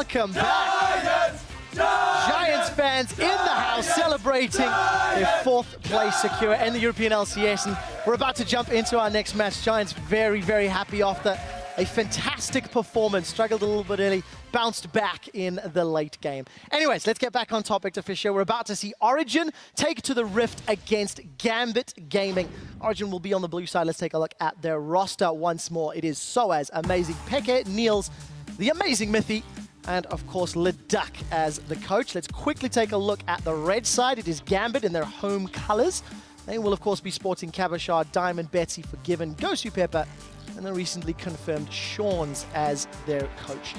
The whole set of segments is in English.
welcome back. Giants fans in the house celebrating their 4th place secure in the European LCS, and we're about to jump into our next match. Giants very, very happy after a fantastic performance. Struggled a little bit early, bounced back in the late game. Anyways, let's get back on topic to Fisher. We're about to see Origin take to the Rift against Gambit Gaming. Origin will be on the blue side. Let's take a look at their roster once more. It is Soaz, amazing Peke, Niels, the amazing Mithy, and of course Leduc as the coach. Let's quickly take a look at the red side. It is Gambit in their home colors. They will of course be sporting Kabashar, Diamond, Betsy, Forgiven, Gosu Pepper, and the recently confirmed Sean's as their coach.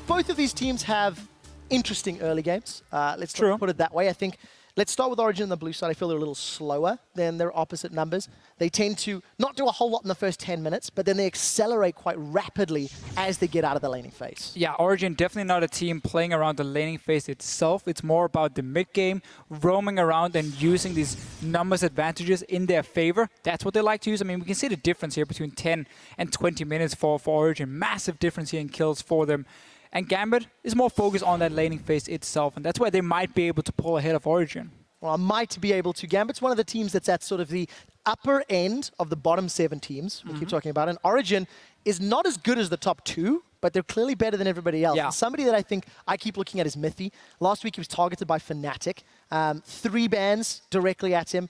Both of these teams have interesting early games. Let's put it that way. I think let's start with Origin on the blue side. I feel they're a little slower than their opposite numbers. They tend to not do a whole lot in the first 10 minutes, but then they accelerate quite rapidly as they get out of the laning phase. Yeah, Origin definitely not a team playing around the laning phase itself. It's more about the mid-game, roaming around and using these numbers advantages in their favor. That's what they like to use. I mean, we can see the difference here between 10 and 20 minutes for Origin. Massive difference here in kills for them. And Gambit is more focused on that laning phase itself, and that's where they might be able to pull ahead of Origin. Well, might be able to. Gambit's one of the teams that's at sort of the upper end of the bottom 7 teams we keep talking about, and Origin is not as good as the top 2, but they're clearly better than everybody else. Yeah. And somebody that I think I keep looking at is Mithy. Last week he was targeted by Fnatic. 3 bans directly at him.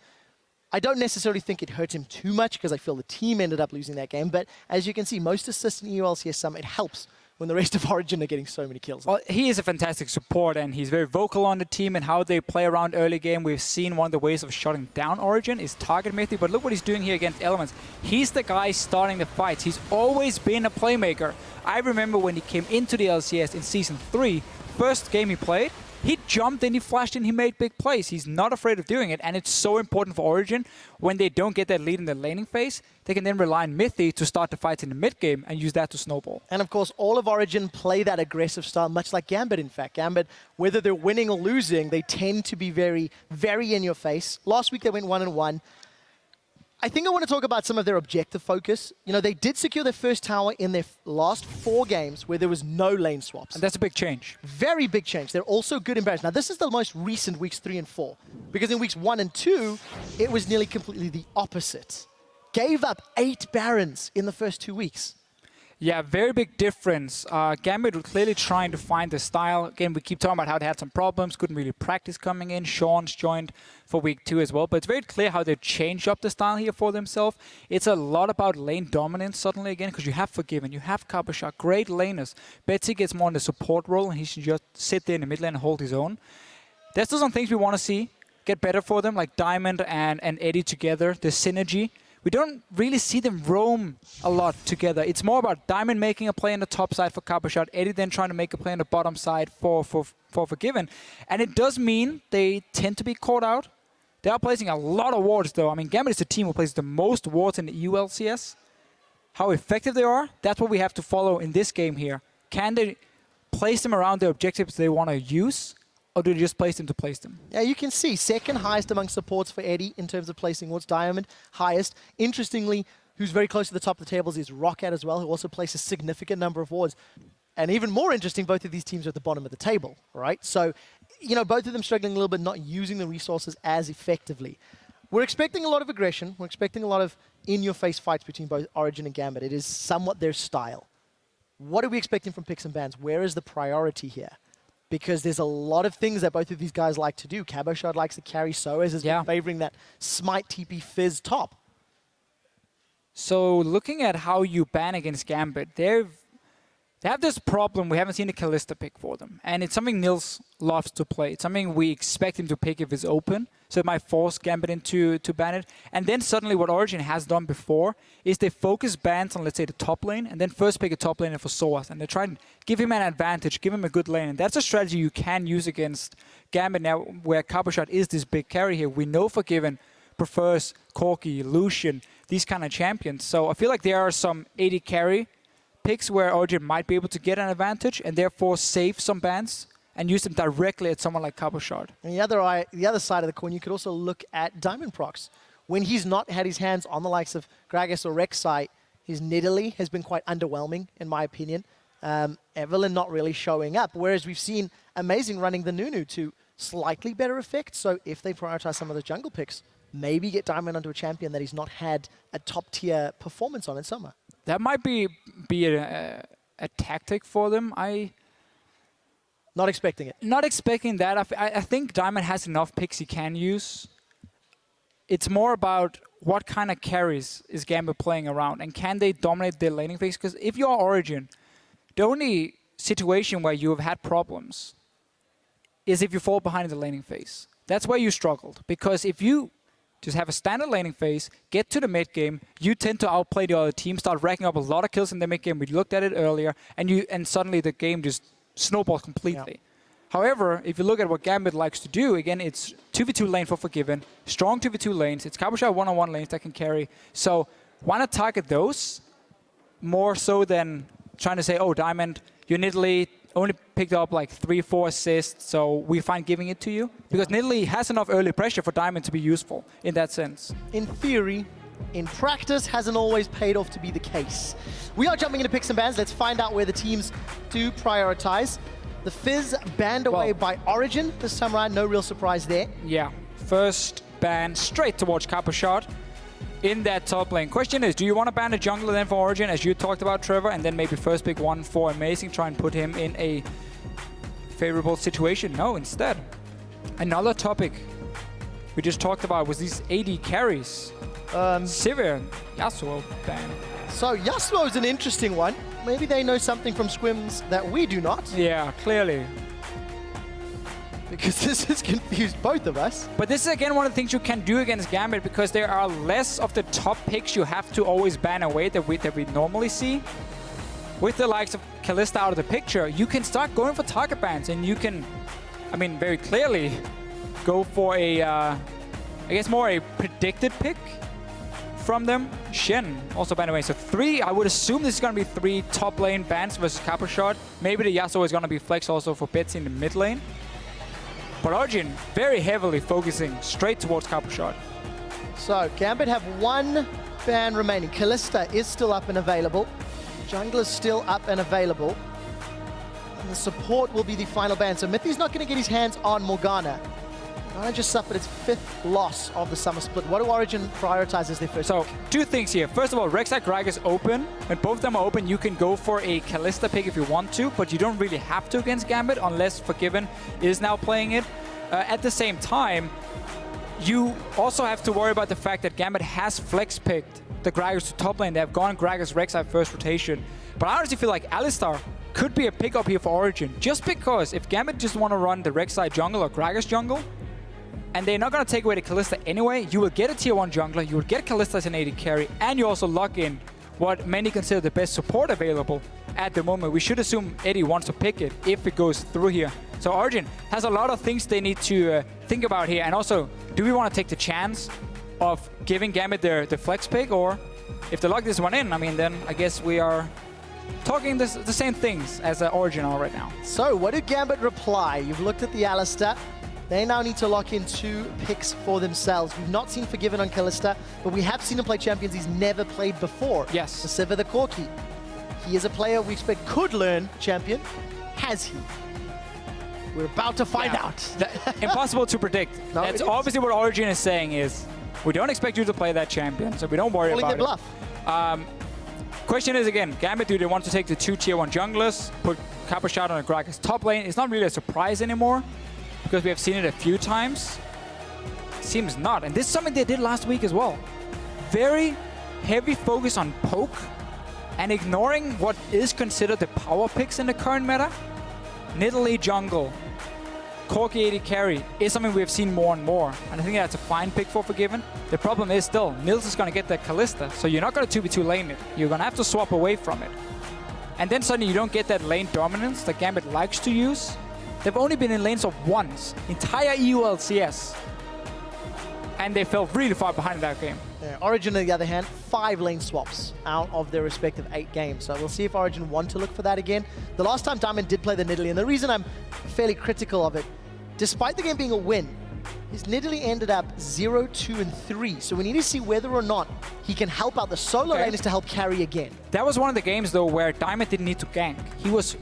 I don't necessarily think it hurt him too much because I feel the team ended up losing that game, but as you can see, most assists in EU LCS Summit helps when the rest of Origin are getting so many kills. Well, he is a fantastic support, and he's very vocal on the team and how they play around early game. We've seen one of the ways of shutting down Origin is target Mithy, but look what he's doing here against Elements. He's the guy starting the fights. He's always been a playmaker. I remember when he came into the LCS in Season 3, first game he played, he jumped in, he flashed in, he made big plays. He's not afraid of doing it, and it's so important for Origin when they don't get that lead in the laning phase. They can then rely on Mithy to start the fights in the mid game and use that to snowball. And of course, all of Origin play that aggressive style, much like Gambit, in fact. Gambit, whether they're winning or losing, they tend to be very, very in your face. Last week they went 1-1. I think I want to talk about some of their objective focus. You know, they did secure their first tower in their last 4 games where there was no lane swaps. And that's a big change. Very big change. They're also good in Barons. Now, this is the most recent weeks 3 and 4, because in weeks 1 and 2, it was nearly completely the opposite. Gave up 8 Barons in the first 2 weeks. Yeah, very big difference. Gambit were clearly trying to find the style. Again, we keep talking about how they had some problems, couldn't really practice coming in. Sean's joined for week 2 as well. But it's very clear how they've changed up the style here for themselves. It's a lot about lane dominance suddenly again, because you have Forgiven, you have Kabashar, great laners. Betsy gets more in the support role, and he should just sit there in the mid lane and hold his own. There's still some things we want to see get better for them, like Diamond and Eddie together, the synergy. We don't really see them roam a lot together. It's more about Diamond making a play on the top side for Kabashar, Eddie then trying to make a play on the bottom side for Forgiven. And it does mean they tend to be caught out. They are placing a lot of wards, though. I mean, Gambit is the team who places the most wards in the EU LCS. How effective they are, that's what we have to follow in this game here. Can they place them around the objectives they want to use, or do they just place them to place them? Yeah, you can see second highest among supports for Eddie in terms of placing wards. Diamond, highest. Interestingly, who's very close to the top of the tables is Roccat as well, who also places a significant number of wards. And even more interesting, both of these teams are at the bottom of the table, right? So, you know, both of them struggling a little bit, not using the resources as effectively. We're expecting a lot of aggression. We're expecting a lot of in-your-face fights between both Origin and Gambit. It is somewhat their style. What are we expecting from picks and bans? Where is the priority here? Because there's a lot of things that both of these guys like to do. Kabashard likes to carry, Soaz has been favoring that Smite TP Fizz top. So looking at how you ban against Gambit, they have this problem. We haven't seen a Kalista pick for them. And it's something Nils loves to play. It's something we expect him to pick if it's open. So it might force Gambit into to ban it. And then suddenly what Origin has done before is they focus bans on, let's say, the top lane, and then first pick a top laner for Soaz. And they try and give him an advantage, give him a good lane. And that's a strategy you can use against Gambit now, where Kabashard is this big carry here. We know Forgiven prefers Corki, Lucian, these kind of champions. So I feel like there are some AD carry picks where Origin might be able to get an advantage and therefore save some bans and use them directly at someone like Kabashard. And the other side of the coin, you could also look at Diamond Prox. When he's not had his hands on the likes of Gragas or Rek'Sai, his Nidalee has been quite underwhelming, in my opinion. Evelyn not really showing up, whereas we've seen Amazing running the Nunu to slightly better effect. So if they prioritize some of those jungle picks, maybe get Diamond onto a champion that he's not had a top-tier performance on in summer. That might be a tactic for them. Not expecting it. Not expecting that. I think Diamond has enough picks he can use. It's more about what kind of carries is Gambit playing around, and can they dominate their laning phase? Because if you're Origin, the only situation where you have had problems is if you fall behind in the laning phase. That's where you struggled. Because if you just have a standard laning phase, get to the mid game, you tend to outplay the other team, start racking up a lot of kills in the mid game. We looked at it earlier, and suddenly the game just snowballs completely. Yeah. However, if you look at what Gambit likes to do, again, it's 2v2 lane for Forgiven, strong 2v2 lanes, it's Cabochard one-on-one lanes that can carry. So why not target those more so than trying to say, oh, Diamond, you Nidalee only picked up like 3-4 assists, so we find giving it to you? Because Nidalee has enough early pressure for Diamond to be useful in that sense. In theory, in practice, hasn't always paid off to be the case. We are jumping into picks and bans. Let's find out where the teams do prioritize. The Fizz banned away by Origin this time around. No real surprise there. Yeah, first ban straight towards Cabochard in that top lane. Question is, do you want to ban a jungler then for Origin, as you talked about, Trevor, and then maybe first pick one for Amazing, try and put him in a favorable situation? No, instead. Another topic we just talked about was these AD carries. Sivir, Yasuo ban. So Yasuo is an interesting one. Maybe they know something from Squims that we do not. Yeah, clearly. Because this has confused both of us. But this is again one of the things you can do against Gambit, because there are less of the top picks you have to always ban away that we normally see. With the likes of Kalista out of the picture, you can start going for target bans, and you can, I mean, very clearly go for a, I guess more a predicted pick from them. Shen also banned away. So I would assume this is going to be 3 top lane bans versus Cabochard. Maybe the Yasuo is going to be flex also for Betsy in the mid lane. But Origin very heavily focusing straight towards Cabochard. So Gambit have 1 ban remaining. Kalista is still up and available. Jungler's still up and available. And the support will be the final ban. So Mithy's not going to get his hands on Morgana. Morgana just suffered its 5th loss of the summer split. What do Origin prioritize as their first So, pick? 2 things here. First of all, Rek'Sai Gragas is open. When both of them are open, you can go for a Kalista pick if you want to, but you don't really have to against Gambit unless Forgiven is now playing it. At the same time, you also have to worry about the fact that Gambit has flex picked the Gragas to top lane. They have gone Gragas Rek'Sai first rotation. But I honestly feel like Alistar could be a pickup here for Origin, just because if Gambit just want to run the Rek'Sai jungle or Gragas jungle, and they're not going to take away the Kalista anyway, you will get a tier 1 jungler, you will get Kalista as an AD carry, and you also lock in what many consider the best support available at the moment. We should assume Eddie wants to pick it if it goes through here. So Origin has a lot of things they need to think about here. And also, do we want to take the chance of giving Gambit the flex pick? Or if they lock this one in, I mean, then I guess we are talking the same things as Origin are right now. So what did Gambit reply? You've looked at the Alistar. They now need to lock in 2 picks for themselves. We've not seen Forgiven on Kalista, but we have seen him play champions he's never played before. Yes. The Sivir the Corki. He is a player we expect could learn champion. Has he? We're about to find out. Impossible to predict. No, That's obviously what Origin is saying is, we don't expect you to play that champion, so we don't worry about it. Calling their bluff. Question is, again, Gambit, do they want to take the 2 tier 1 junglers, put Cabochard on a Gragas top lane? It's not really a surprise anymore, because we have seen it a few times. Seems not. And this is something they did last week as well. Very heavy focus on poke and ignoring what is considered the power picks in the current meta. Nidalee jungle, Corki AD carry is something we have seen more and more. And I think that's a fine pick for Forgiven. The problem is still, Nils is going to get that Kalista, so you're not going to 2v2 lane it. You're going to have to swap away from it. And then suddenly you don't get that lane dominance that Gambit likes to use. They've only been in lanes of once, entire EU LCS. And they fell really far behind in that game. Yeah, Origin, on the other hand, 5 lane swaps out of their respective 8 games. So we'll see if Origin want to look for that again. The last time Diamond did play the Nidalee, and the reason I'm fairly critical of it, despite the game being a win, is Nidalee ended up 0, 2, and 3. So we need to see whether or not he can help out the solo laners to help carry again. That was one of the games, though, where Diamond didn't need to gank. He was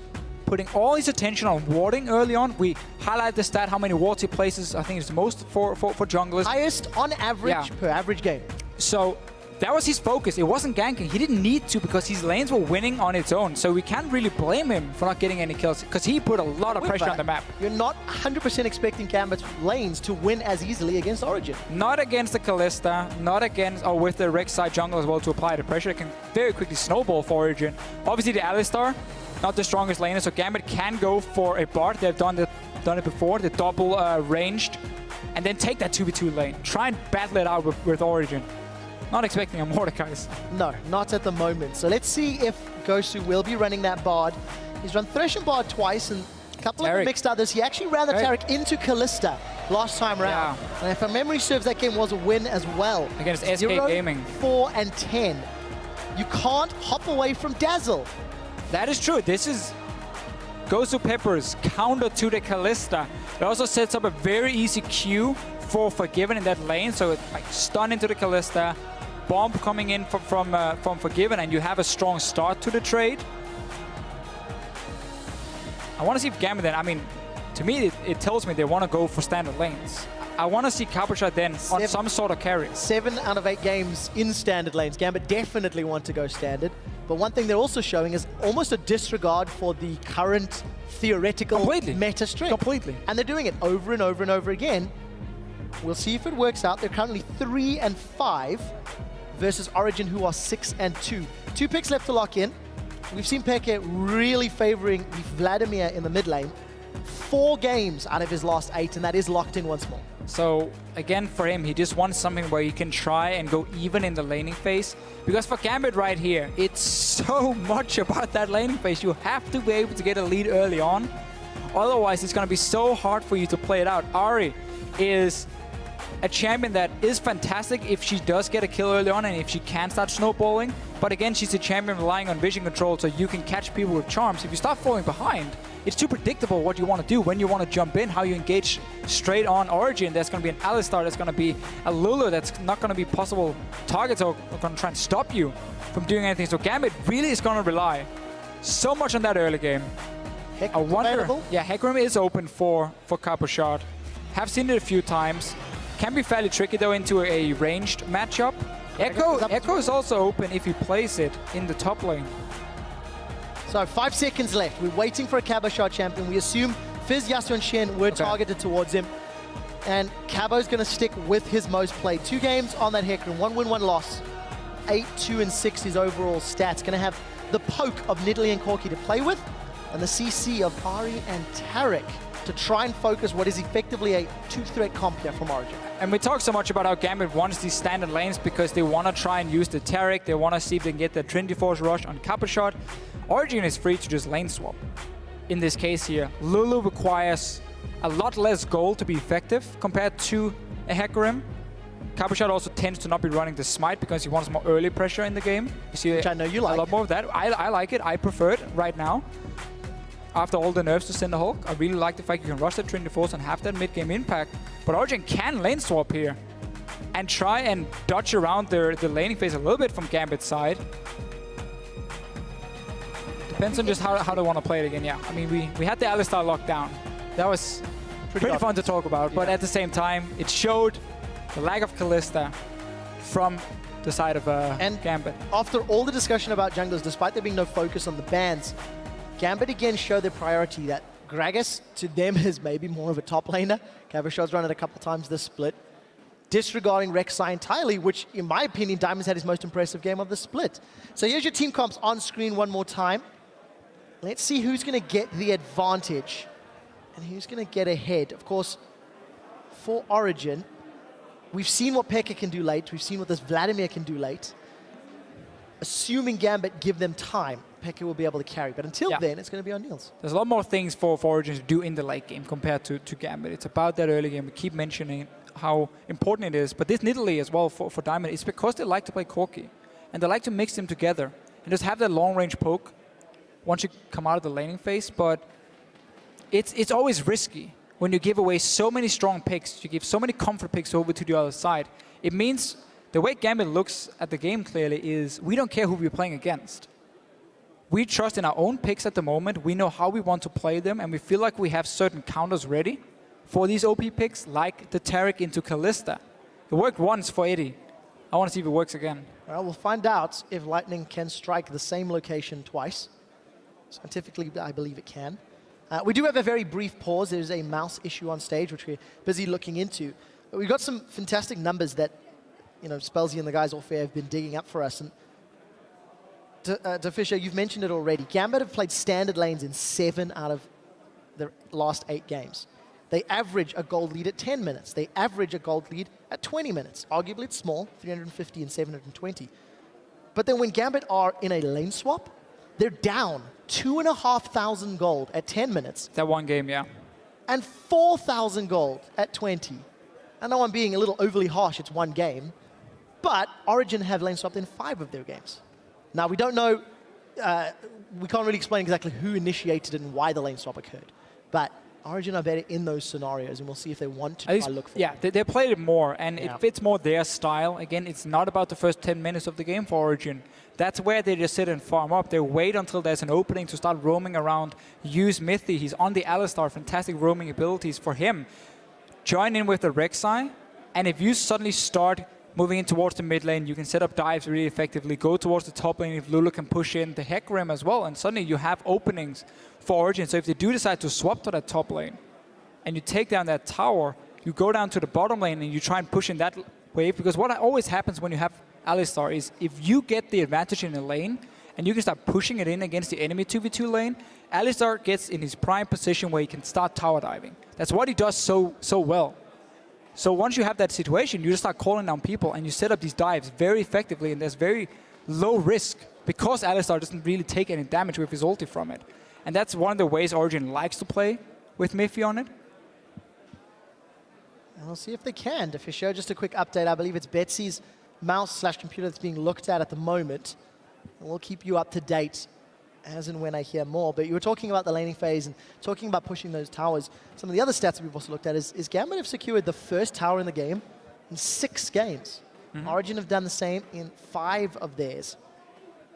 putting all his attention on warding early on. We highlight the stat, how many wards he places. I think it's the most for junglers. Highest on average per average game. So that was his focus. It wasn't ganking. He didn't need to because his lanes were winning on its own. So we can't really blame him for not getting any kills because he put a lot of pressure on the map. You're not 100% expecting Gambit's lanes to win as easily against Origin. Not against the Kalista, not against, or with the Rek'Sai jungle as well to apply the pressure. It can very quickly snowball for Origin. Obviously the Alistar, not the strongest laner, so Gambit can go for a Bard. They've done it before, the double ranged, and then take that 2v2 lane. Try and battle it out with Origin. Not expecting a Mordekai's. No, not at the moment. So let's see if Gosu will be running that Bard. He's run Thresh and Bard twice, and a couple of mixed others. He actually ran the Taric into Kalista last time round. Yeah. And if my memory serves, that game was a win as well. Against SK Gaming. 4 and 10. You can't hop away from Dazzle. That is true. This is Gosu Pepper's counter to the Kalista. It also sets up a very easy Q for Forgiven in that lane. So it's like stun into the Kalista, bomb coming in from Forgiven, and you have a strong start to the trade. I want to see if Gambit then, I mean, to me, it tells me they want to go for standard lanes. I want to see Capuchat then on some sort of carry. 7 out of 8 games in standard lanes. Gambit definitely want to go standard. But one thing they're also showing is almost a disregard for the current theoretical meta strength. Completely. And they're doing it over and over and over again. We'll see if it works out. They're currently 3 and 5 versus Origin, who are 6 and 2. 2 picks left to lock in. We've seen Peke really favoring Vladimir in the mid lane. 4 games out of his last 8, and that is locked in once more. So again, for him, he just wants something where he can try and go even in the laning phase. Because for Gambit right here, it's so much about that laning phase. You have to be able to get a lead early on. Otherwise, it's going to be so hard for you to play it out. Ahri is a champion that is fantastic if she does get a kill early on and if she can start snowballing. But again, she's a champion relying on vision control, so you can catch people with charms. If you start falling behind, it's too predictable what you want to do, when you want to jump in, how you engage straight on Origin. There's going to be an Alistar, there's going to be a Lulu that's not going to be possible targets or going to try and stop you from doing anything. So Gambit really is going to rely so much on that early game. I wonder, Hecarim is open for Capuchat. Have seen it a few times. Can be fairly tricky though into a ranged matchup. Echo is also open if you place it in the top lane. So 5 seconds left. We're waiting for a Capuchat champion. We assume Fizz, Yasuo, and Shen were targeted towards him. And Cabo's going to stick with his most played. 2 games on that Hecarim. 1 win, 1 loss. 8, 2, and 6 his overall stats. Going to have the poke of Nidalee and Corki to play with, and the CC of Ahri and Taric to try and focus what is effectively a 2-threat comp here from Origin. And we talk so much about how Gambit wants these standard lanes because they want to try and use the Taric. They want to see if they can get the Trinity Force rush on Capuchat. Origin is free to just lane swap. In this case here, Lulu requires a lot less gold to be effective compared to a Hecarim. Capuchat also tends to not be running the smite because he wants more early pressure in the game. You see, which I know you like. A lot more of that. I like it. I prefer it right now. After all the nerfs to Cinderhulk, I really like the fact you can rush that Trinity Force and have that mid-game impact. But Origin can lane swap here and try and dodge around the laning phase a little bit from Gambit's side. Depends on just how they want to play it again, yeah. I mean, we had the Alistar locked down. That was pretty fun to talk about, but at the same time, it showed the lack of Kalista from the side of Gambit. After all the discussion about junglers, despite there being no focus on the bans, Gambit again showed their priority that Gragas, to them, is maybe more of a top laner. Capuchat's run it a couple times this split. Disregarding Rek'Sai entirely, which, in my opinion, Diamond's had his most impressive game of the split. So here's your team comps on screen one more time. Let's see who's going to get the advantage and who's going to get ahead. Of course, for Origin, we've seen what Pekka can do late. We've seen what this Vladimir can do late. Assuming Gambit give them time, Pekka will be able to carry. But until then, it's going to be on Niels. There's a lot more things for Origin to do in the late game compared to Gambit. It's about that early game. We keep mentioning how important it is. But this Nidalee as well for Diamond, it's because they like to play Corki. And they like to mix them together and just have that long-range poke once you come out of the laning phase. But it's always risky when you give away so many strong picks, you give so many comfort picks over to the other side, it means the way Gambit looks at the game clearly is we don't care who we're playing against. We trust in our own picks at the moment. We know how we want to play them, and we feel like we have certain counters ready for these OP picks, like the Taric into Kalista. It worked once for Eddie. I want to see if it works again. Well, we'll find out if Lightning can strike the same location twice. Scientifically, I believe it can. We do have a very brief pause. There's a mouse issue on stage, which we're busy looking into. But we've got some fantastic numbers that, you know, Spellsy and the guys off air have been digging up for us. And to Fisher, you've mentioned it already. Gambit have played standard lanes in 7 out of the last 8 games. They average a gold lead at 10 minutes. They average a gold lead at 20 minutes. Arguably, it's small, 350 and 720. But then when Gambit are in a lane swap, they're down 2,500 gold at 10 minutes. That one game, yeah. And 4,000 gold at 20. I know I'm being a little overly harsh, it's one game. But Origin have lane swapped in 5 of their games. Now, we don't know, we can't really explain exactly who initiated it and why the lane swap occurred. But Origin are better in those scenarios, and we'll see if they want to try look for it. Yeah, they played it more, and it fits more their style. Again, it's not about the first 10 minutes of the game for Origin. That's where they just sit and farm up. They wait until there's an opening to start roaming around, use Mithy. He's on the Alistar, fantastic roaming abilities for him. Join in with the Rek'Sai, and if you suddenly start moving in towards the mid lane, you can set up dives really effectively, go towards the top lane if Lulu can push in the Heck Rim as well, and suddenly you have openings for Origin. So if they do decide to swap to that top lane, and you take down that tower, you go down to the bottom lane and you try and push in that wave, because what always happens when you have Alistar is if you get the advantage in a lane, and you can start pushing it in against the enemy 2v2 lane, Alistar gets in his prime position where he can start tower diving. That's what he does so well. So once you have that situation, you just start calling down people and you set up these dives very effectively, and there's very low risk because Alistar doesn't really take any damage with his ulti from it. And that's one of the ways Origin likes to play with Miffy on it. And we'll see if they can. To show just a quick update, I believe it's Betsy's mouse/computer that's being looked at the moment. And we'll keep you up to date as and when I hear more. But you were talking about the laning phase and talking about pushing those towers. Some of the other stats that we've also looked at is Gambit have secured the first tower in the game in 6 games. Origin have done the same in 5 of theirs.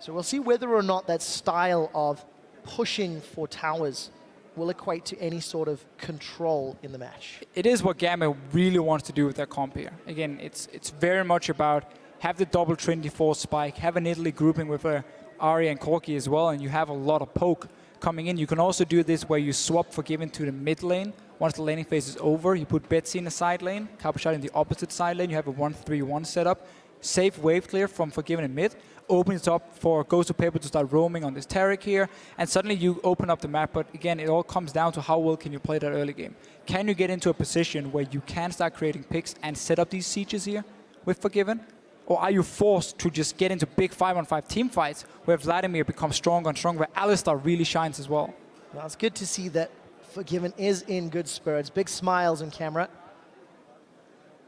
So we'll see whether or not that style of pushing for towers will equate to any sort of control in the match. It is what Gambit really wants to do with their comp here. Again, it's very much about have the double Trinity Force spike, have an Italy grouping with a Ahri and Corki as well, and you have a lot of poke coming in. You can also do this where you swap Forgiven to the mid lane. Once the laning phase is over, you put Betsy in the side lane, Cowpershot in the opposite side lane. You have a 1-3-1 setup. Safe wave clear from Forgiven in mid. Opens it up for Ghost of Paper to start roaming on this Taric here. And suddenly you open up the map. But again, it all comes down to how well can you play that early game. Can you get into a position where you can start creating picks and set up these sieges here with Forgiven? Or are you forced to just get into big 5-on-5 team fights where Vladimir becomes stronger and stronger, where Alistar really shines as well? Well, it's good to see that Forgiven is in good spirits. Big smiles on camera.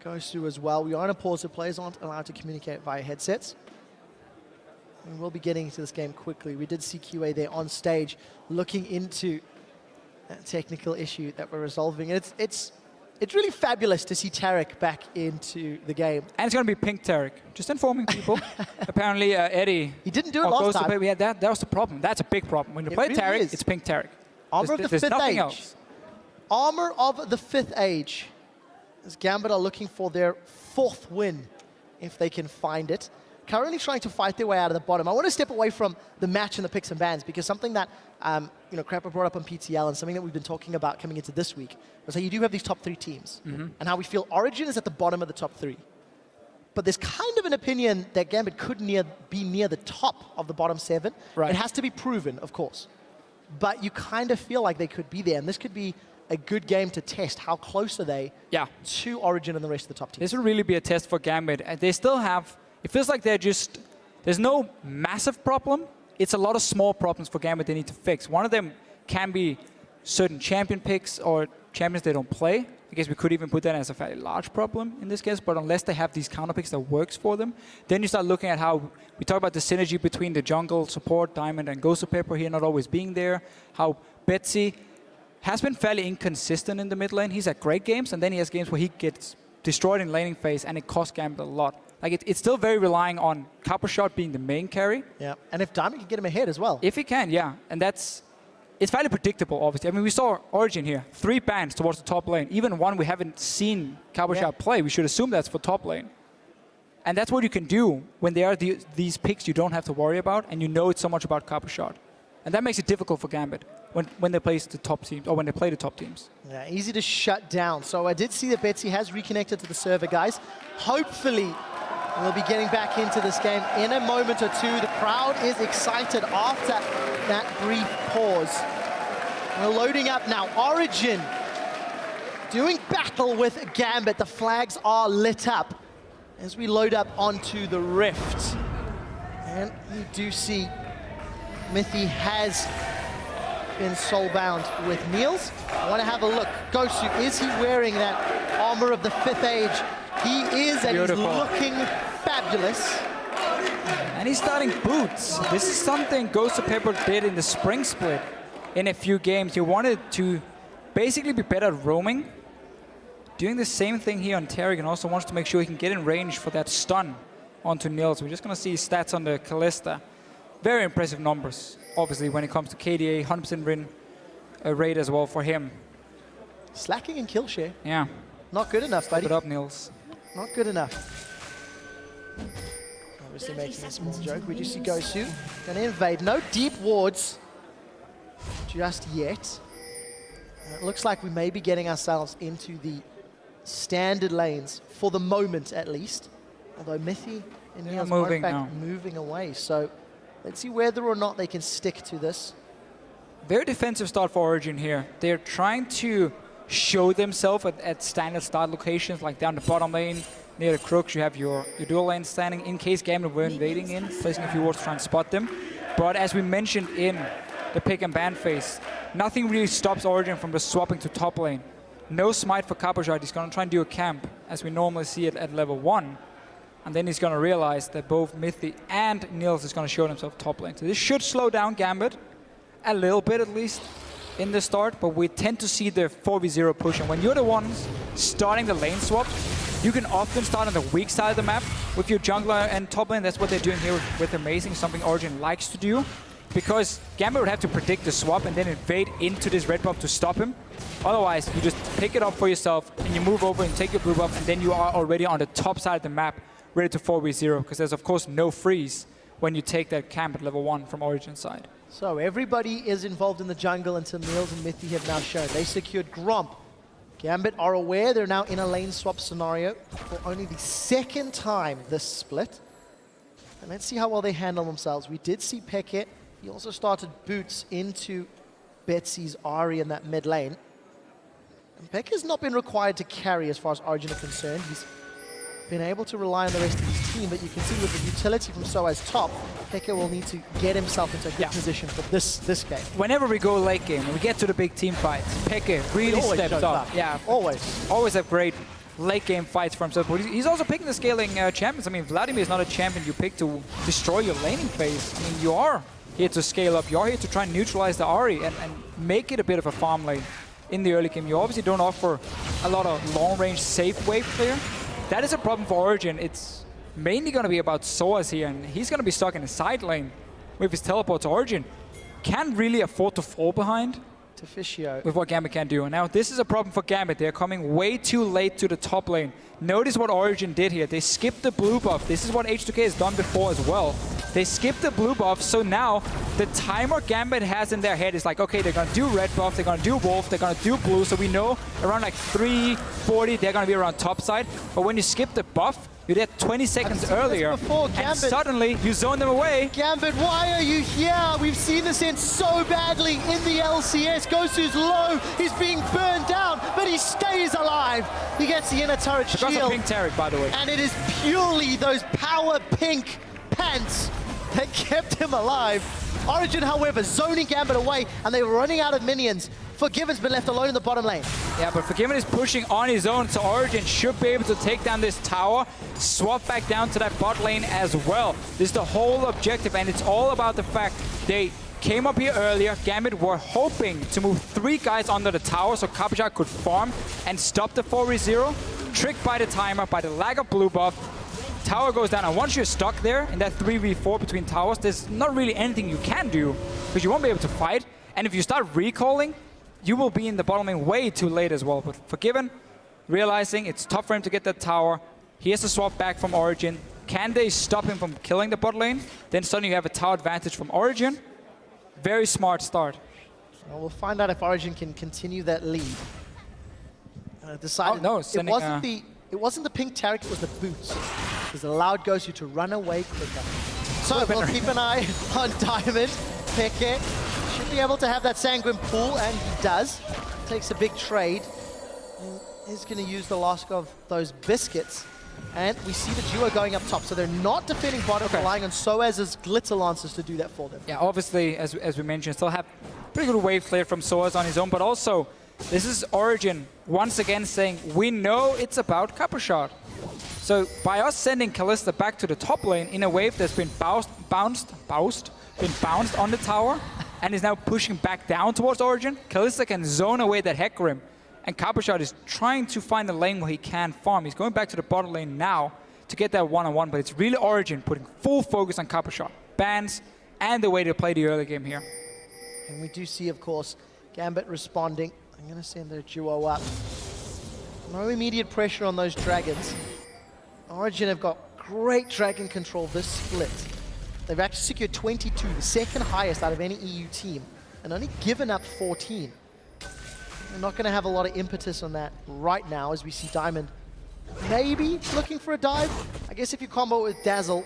Goes through as well. We are in a pause, so players aren't allowed to communicate via headsets. And we'll be getting into this game quickly. We did see QA there on stage looking into that technical issue that we're resolving. And it's really fabulous to see Taric back into the game. And it's going to be pink Taric. Just informing people. Apparently, Eddie... He didn't do it last time. Yeah, that was the problem. That's a big problem. When you play really Taric, is. it's pink Taric. Armor of the 5th age. Else. Armor of the 5th age. As Gambit are looking for their 4th win, if they can find it. Currently trying to fight their way out of the bottom. I want to step away from the match and the picks and bans, because something that Crapper brought up on PTL and something that we've been talking about coming into this week was how you do have these top 3 teams, and how we feel Origin is at the bottom of the top 3. But there's kind of an opinion that Gambit could be near the top of the bottom 7. Right. It has to be proven, of course. But you kind of feel like they could be there, and this could be a good game to test how close are they to Origin and the rest of the top teams. This will really be a test for Gambit. They still have... It feels like there's no massive problem. It's a lot of small problems for Gambit they need to fix. One of them can be certain champion picks or champions they don't play. I guess we could even put that as a fairly large problem in this case, but unless they have these counter picks that works for them, then you start looking at how we talk about the synergy between the jungle support, Diamond, and Ghost of Pepper here not always being there, how Betsy has been fairly inconsistent in the mid lane. He's had great games, and then he has games where he gets destroyed in laning phase, and it costs Gambit a lot. Like it's still very relying on Copper Shot being the main carry. Yeah, and if Diamond can get him ahead as well. If he can, yeah. And it's fairly predictable, obviously. I mean, we saw Origin here. 3 bans towards the top lane. Even one we haven't seen Copper Shot play. We should assume that's for top lane. And that's what you can do when there are these picks you don't have to worry about, and you know it's so much about Copper Shot. And that makes it difficult for Gambit when they play the top teams, or when they play the top teams. Yeah, easy to shut down. So I did see that Betsy has reconnected to the server, guys. Hopefully, we'll be getting back into this game in a moment or two. The crowd is excited after that brief pause. We're loading up now. Origin doing battle with Gambit. The flags are lit up as we load up onto the Rift. And you do see Mithy has been soulbound with Niels. I want to have a look. Gosu, is he wearing that armor of the 5th age? He is, and Beautiful. he's looking fabulous. And he's starting boots. This is something Ghost Pepper did in the spring split in a few games. He wanted to basically be better at roaming. Doing the same thing here on Tarek, and also wants to make sure he can get in range for that stun onto Niels. We're just going to see stats on the Kalista. Very impressive numbers, obviously, when it comes to KDA. 100% win rate as well for him. Slacking in kill share. Yeah. Not good enough, buddy. Put up, Niels. Not good enough. Obviously making a small joke. We just see Gosu going to invade. No deep wards just yet. It looks like we may be getting ourselves into the standard lanes, for the moment at least. Although Mithy and Niels are in fact moving away. So let's see whether or not they can stick to this. Very defensive start for Origin here. They're trying to show themselves at standard start locations, like down the bottom lane, near the crooks. You have your dual lane standing in case Gambit were invading in, placing a few wards to try and spot them. But as we mentioned in the pick and ban phase, nothing really stops Origin from just swapping to top lane. No smite for Coppershot. He's going to try and do a camp, as we normally see it at level 1. And then he's going to realize that both Mithy and Niels is going to show themselves top lane. So this should slow down Gambit a little bit, at least in the start. But we tend to see the 4v0 push. And when you're the ones starting the lane swap, you can often start on the weak side of the map with your jungler and top lane. That's what they're doing here with Amazing, something Origin likes to do. Because Gambit would have to predict the swap and then invade into this red buff to stop him. Otherwise, you just pick it up for yourself and you move over and take your blue buff, and then you are already on the top side of the map, ready to 4v0, because there's of course no freeze when you take that camp at level 1 from Origin side. So everybody is involved in the jungle until Niels and Mithy have now shown. They secured Gromp. Gambit are aware they're now in a lane swap scenario for only the 2nd time this split. And let's see how well they handle themselves. We did see Peket. He also started boots into Betsy's Ahri in that mid lane. And Pekka's not been required to carry as far as Origin are concerned. He's been able to rely on the rest of his team, but you can see with the utility from Soa's top, Pekka will need to get himself into a good position for this game. Whenever we go late game and we get to the big team fights, Pekka really steps up. Yeah, always have great late game fights for himself. But he's also picking the scaling champions. I mean, Vladimir is not a champion you pick to destroy your laning phase. I mean, you are here to scale up. You're here to try and neutralize the Ahri and make it a bit of a farm lane in the early game. You obviously don't offer a lot of long-range safe wave clear. That is a problem for Origin. It's mainly going to be about Soas here, and he's going to be stuck in the side lane with his teleport to Origin. Can't really afford to fall behind with what Gambit can do. And now this is a problem for Gambit. They're coming way too late to the top lane. Notice what Origin did here. They skipped the blue buff. This is what H2K has done before as well. They skipped the blue buff, so now the timer Gambit has in their head is like, okay, they're going to do red buff, they're going to do wolf, they're going to do blue, so we know around like 3:40 they're going to be around top side. But when you skip the buff, you're there 20 seconds earlier, and suddenly you zone them away. Gambit, why are you here? We've seen this end so badly in the LCS. Gosu's low, he's being burned down, but he stays alive. He gets the inner turret shield. Because of pink Tarek, by the way. And it is purely those power pink pants that kept him alive. Origin, however, zoning Gambit away, and they were running out of minions. Forgiven's been left alone in the bottom lane. Yeah, but Forgiven is pushing on his own, so Origin should be able to take down this tower, swap back down to that bot lane as well. This is the whole objective, and it's all about the fact they came up here earlier. Gambit were hoping to move 3 guys under the tower so Capuchat could farm and stop the 4v0. Tricked by the timer, by the lack of blue buff. Tower goes down, and once you're stuck there in that 3v4 between towers, there's not really anything you can do because you won't be able to fight. And if you start recalling, you will be in the bottom lane way too late as well. But Forgiven, realizing it's tough for him to get that tower, he has to swap back from Origin. Can they stop him from killing the bot lane? Then suddenly you have a tower advantage from Origin. Very smart start. Well, we'll find out if Origin can continue that lead. Decided no, it wasn't the pink Taric, it was the boots. Because it allowed Gosu to run away quicker. So we'll keep an eye on Diamond. Picket should be able to have that Sanguine pool, and he does. Takes a big trade. And he's going to use the last of those biscuits. And we see the duo going up top. So they're not defending bottom, relying on Soaz's Glitter Lancers to do that for them. Yeah, obviously, as we mentioned, still have pretty good wave clear from Soaz on his own, but also this is Origin once again saying, we know it's about Capuchat. So by us sending Kalista back to the top lane in a wave that's been bounced on the tower and is now pushing back down towards Origin, Kalista can zone away that Hecarim. And Capuchat is trying to find a lane where he can farm. He's going back to the bottom lane now to get that one-on-one, but it's really Origin putting full focus on Capuchat. Bans and the way to play the early game here. And we do see, of course, Gambit responding. I'm going to send their duo up. No immediate pressure on those dragons. Origin have got great dragon control this split. They've actually secured 22, the second highest out of any EU team, and only given up 14. They're not going to have a lot of impetus on that right now as we see Diamond maybe looking for a dive. I guess if you combo with Dazzle,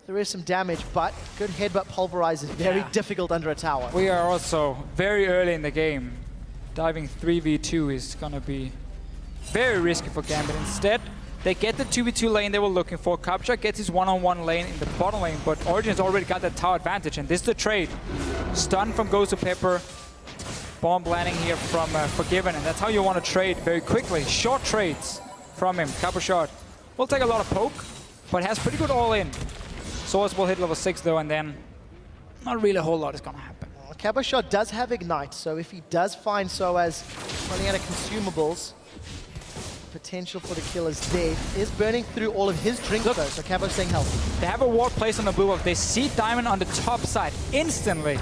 there is some damage, but good headbutt pulverize is very difficult under a tower. We are also very early in the game. Diving 3v2 is going to be very risky for Gambit. Instead, they get the 2v2 lane they were looking for. Capuchat gets his one-on-one lane in the bottom lane, but Origin's already got that tower advantage, and this is the trade. Stun from Goes to Pepper. Bomb landing here from Forgiven, and that's how you want to trade very quickly. Short trades from him. Capuchat will take a lot of poke, but has pretty good all-in. Soaz will hit level 6 though, and then not really a whole lot is going to happen. Well, Capuchat does have Ignite, so if he does find Soaz running out of consumables, potential for the kill is there. Is burning through all of his drinks though, so Capuchat staying healthy. They have a ward placed on the blue buff. They see Diamond on the top side. Instantly,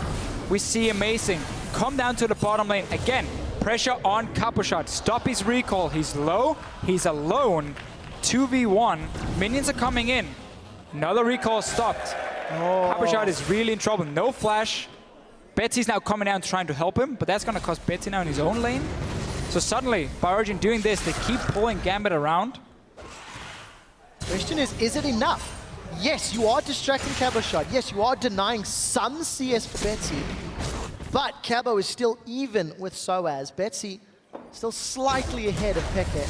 we see Amazing come down to the bottom lane. Again, pressure on Capuchat. Stop his recall. He's low. He's alone. 2v1. Minions are coming in. Another recall stopped. Capuchat is really in trouble. No flash. Betsy's now coming down trying to help him, but that's going to cost Betsy now in his own lane. So suddenly, by Origin doing this, they keep pulling Gambit around. Question is it enough? Yes, you are distracting Capuchat. Yes, you are denying some CS for Betsy. But Cabo is still even with Soaz. Betsy still slightly ahead of Peke.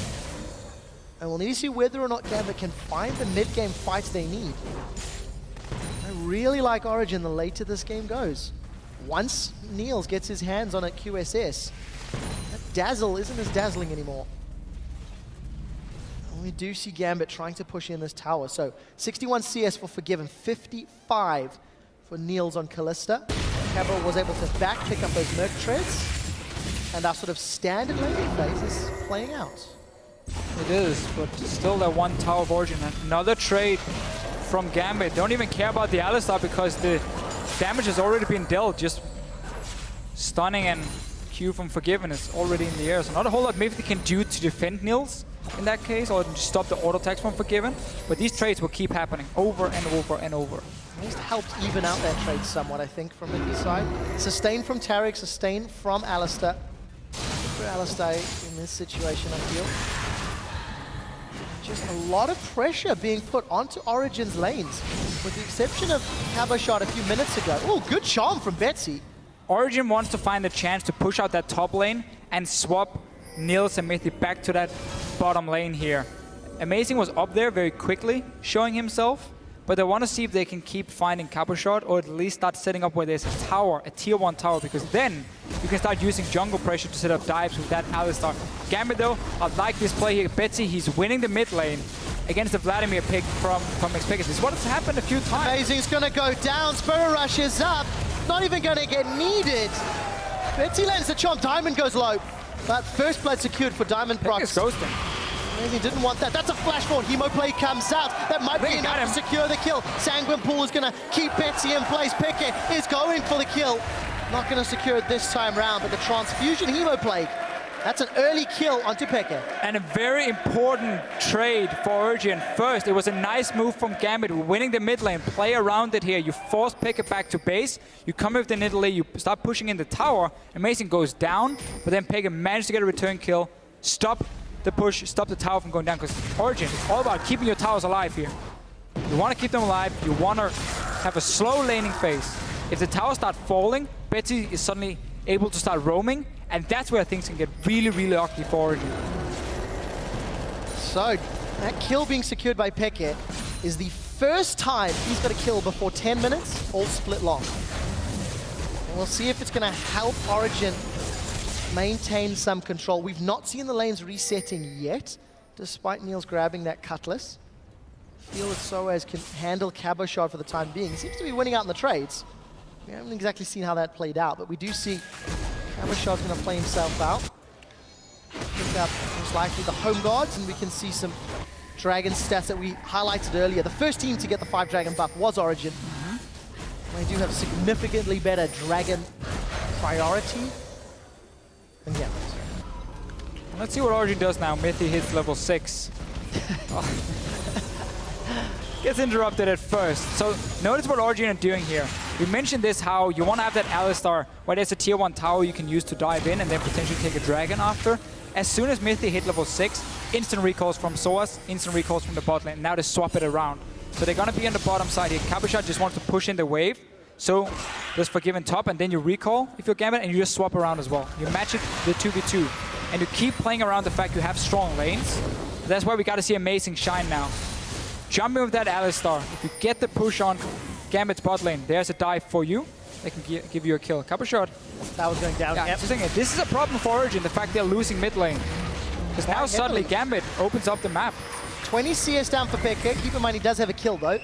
And we'll need to see whether or not Gambit can find the mid-game fights they need. I really like Origin the later this game goes. Once Niels gets his hands on a QSS, that Dazzle isn't as dazzling anymore. And we do see Gambit trying to push in this tower. So 61 CS for Forgiven, 55 for Niels on Kalista. Cabo was able to back pick up those Merc treads, and our sort of standard laning phase is playing out. It is, but still that one tower of Origin. Another trade from Gambit. Don't even care about the Alistar because the damage has already been dealt. Just stunning and Q from Forgiven is already in the air. So not a whole lot maybe they can do to defend Niels in that case, or just stop the auto attacks from Forgiven. But these trades will keep happening over and over and over. At least helped even out that trade somewhat, I think, from Mickey's side. Sustain from Taric, sustain from Alistar. For Alistar in this situation, I feel. Just a lot of pressure being put onto Origin's lanes, with the exception of Capuchat a few minutes ago. Oh, good charm from Betsy. Origin wants to find a chance to push out that top lane and swap Niels and Mythic back to that bottom lane here. Amazing was up there very quickly, showing himself, but they want to see if they can keep finding Capuchat, or at least start setting up where there's a tower, a tier 1 tower, because then you can start using jungle pressure to set up dives with that Alistar. Gambit though, I like this play here. Betsy, he's winning the mid lane against the Vladimir pick from Xpegas. This is what has happened a few times. Amazing's gonna go down, Spirit Rush is up. not even going to get needed. Betsy lands the chomp, Diamond goes low. But first blood secured for Diamond Prox. Ghosting. He didn't want that. That's a flash forward. Hemo play comes out. That might be enough to secure the kill. Sanguine Pool is going to keep Betsy in place. Piquet is going for the kill. Not going to secure it this time round, but the Transfusion Hemo Plague. That's an early kill onto Piquet. And a very important trade for Origin. First, it was a nice move from Gambit, winning the mid lane, play around it here. You force Piquet back to base, you come with the Nidalee, you start pushing in the tower, Amazing goes down, but then Piquet managed to get a return kill, stop the push, stop the tower from going down, because Origin is all about keeping your towers alive here. You want to keep them alive, you want to have a slow laning phase. If the towers start falling, Betsy is suddenly able to start roaming, and that's where things can get really, really ugly for Origin. So, that kill being secured by Piquet is the first time he's got a kill before 10 minutes, all split long. And we'll see if it's going to help Origin maintain some control. We've not seen the lanes resetting yet, despite Niels grabbing that cutlass. Feel that Soaz can handle Cabochard for the time being. He seems to be winning out in the trades. We haven't exactly seen how that played out, but we do see Cabochard's going to play himself out. Pick up most likely the home guards, and we can see some dragon stats that we highlighted earlier. The first team to get the 5 dragon buff was Origin. They do have significantly better dragon priority. And yeah. Let's see what Origin does now. Mythi hits level 6. Gets interrupted at first. So notice what Origin are doing here. We mentioned this, how you want to have that Alistar where there's a tier 1 tower you can use to dive in and then potentially take a dragon after. As soon as Mythi hit level 6, instant recalls from Soaz, instant recalls from the bot lane. Now they swap it around. So they're going to be on the bottom side here. Cabochard just wants to push in the wave. So there's Forgiven top, and then you recall if you're Gambit, and you just swap around as well. You match it the 2v2. And you keep playing around the fact you have strong lanes. That's why we got to see Amazing shine now. Jumping with that Alistar. If you get the push on Gambit's bot lane, there's a dive for you. They can give you a kill. Cabochard. That was going down. Yeah, Yep. This is a problem for Origin, the fact they're losing mid lane. Because now suddenly Gambit opens up the map. 20 CS down for Piquet. Keep in mind he does have a kill though.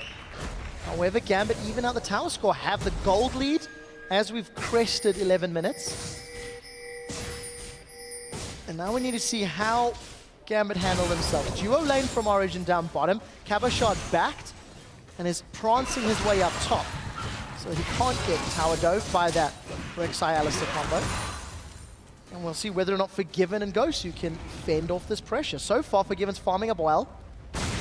However, Gambit, even out the tower score, have the gold lead as we've crested 11 minutes. And now we need to see how Gambit handle themselves. Duo lane from Origin down bottom. Cabochard backed and is prancing his way up top. So he can't get tower dove by that Rek'Sai Alistar combo. And we'll see whether or not Forgiven and Gosu can fend off this pressure. So far, Forgiven's farming up well.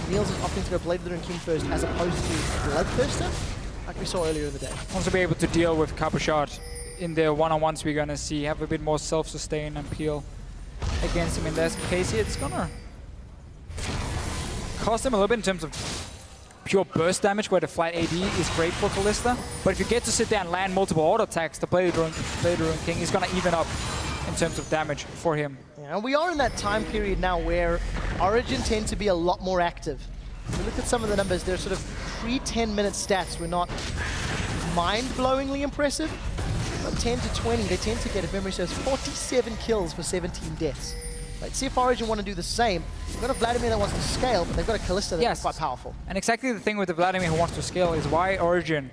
Niels is opting to go Blade Leader and King first as opposed to Bloodthirster, like we saw earlier in the day. Also be able to deal with Cabochard in the one-on-ones we're gonna see. Have a bit more self-sustain and peel against him in this case here. It's gonna cost him a little bit in terms of pure burst damage, where the flight AD is great for Kalista. But if you get to sit there and land multiple auto attacks, the Blade Leader and King is gonna even up in terms of damage for him. Yeah, and we are in that time period now where Origin tend to be a lot more active. If we look at some of the numbers, they're sort of pre-10-minute stats. We're not mind-blowingly impressive, but 10 to 20, they tend to get, if memory serves, 47 kills for 17 deaths. Let's see if Origin want to do the same. They've got a Vladimir that wants to scale, but they've got a Kalista that's quite powerful. And exactly the thing with the Vladimir who wants to scale is why Origin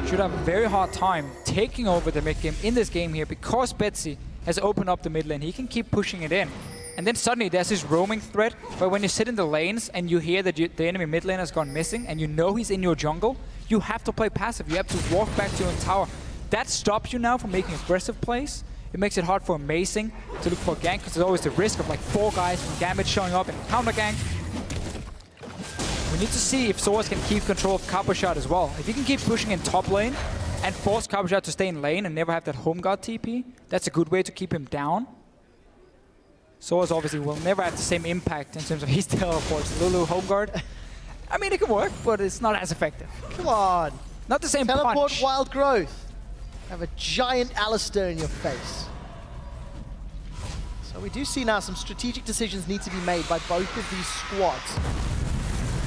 should have a very hard time taking over the mid game in this game here, because Betsy has opened up the mid lane. He can keep pushing it in. And then suddenly there's this roaming threat where when you sit in the lanes and you hear that the enemy mid lane has gone missing and you know he's in your jungle, you have to play passive. You have to walk back to your own tower. That stops you now from making aggressive plays. It makes it hard for Amazing to look for a gank, because there's always the risk of like 4 guys from Gambit showing up and counter gank. We need to see if Soaz can keep control of Cabochard as well. If he can keep pushing in top lane and force Cabochard to stay in lane and never have that home guard TP, that's a good way to keep him down. Soaz obviously will never have the same impact in terms of his teleports. Lulu home guard. I mean, it can work, but it's not as effective. Come on. Not the same Teleport punch. Wild Growth. Have a giant Alistar in your face. So we do see now some strategic decisions need to be made by both of these squads.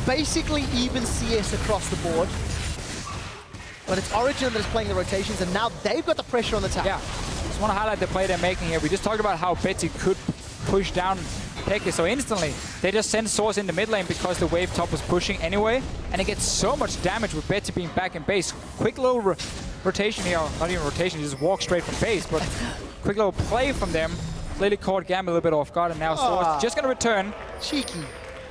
Basically even CS across the board. But it's Origin that is playing the rotations, and now they've got the pressure on the tower. Yeah, just want to highlight the play they're making here. We just talked about how Betsy could push down Pekka, so instantly they just send Source in the mid lane because the wave top was pushing anyway, and it gets so much damage with Betsy being back in base. Quick little rotation here, not even rotation, he just walks straight from base, but quick little play from them. Clearly caught Gambit a little bit off guard, and now Source just going to return Cheeky.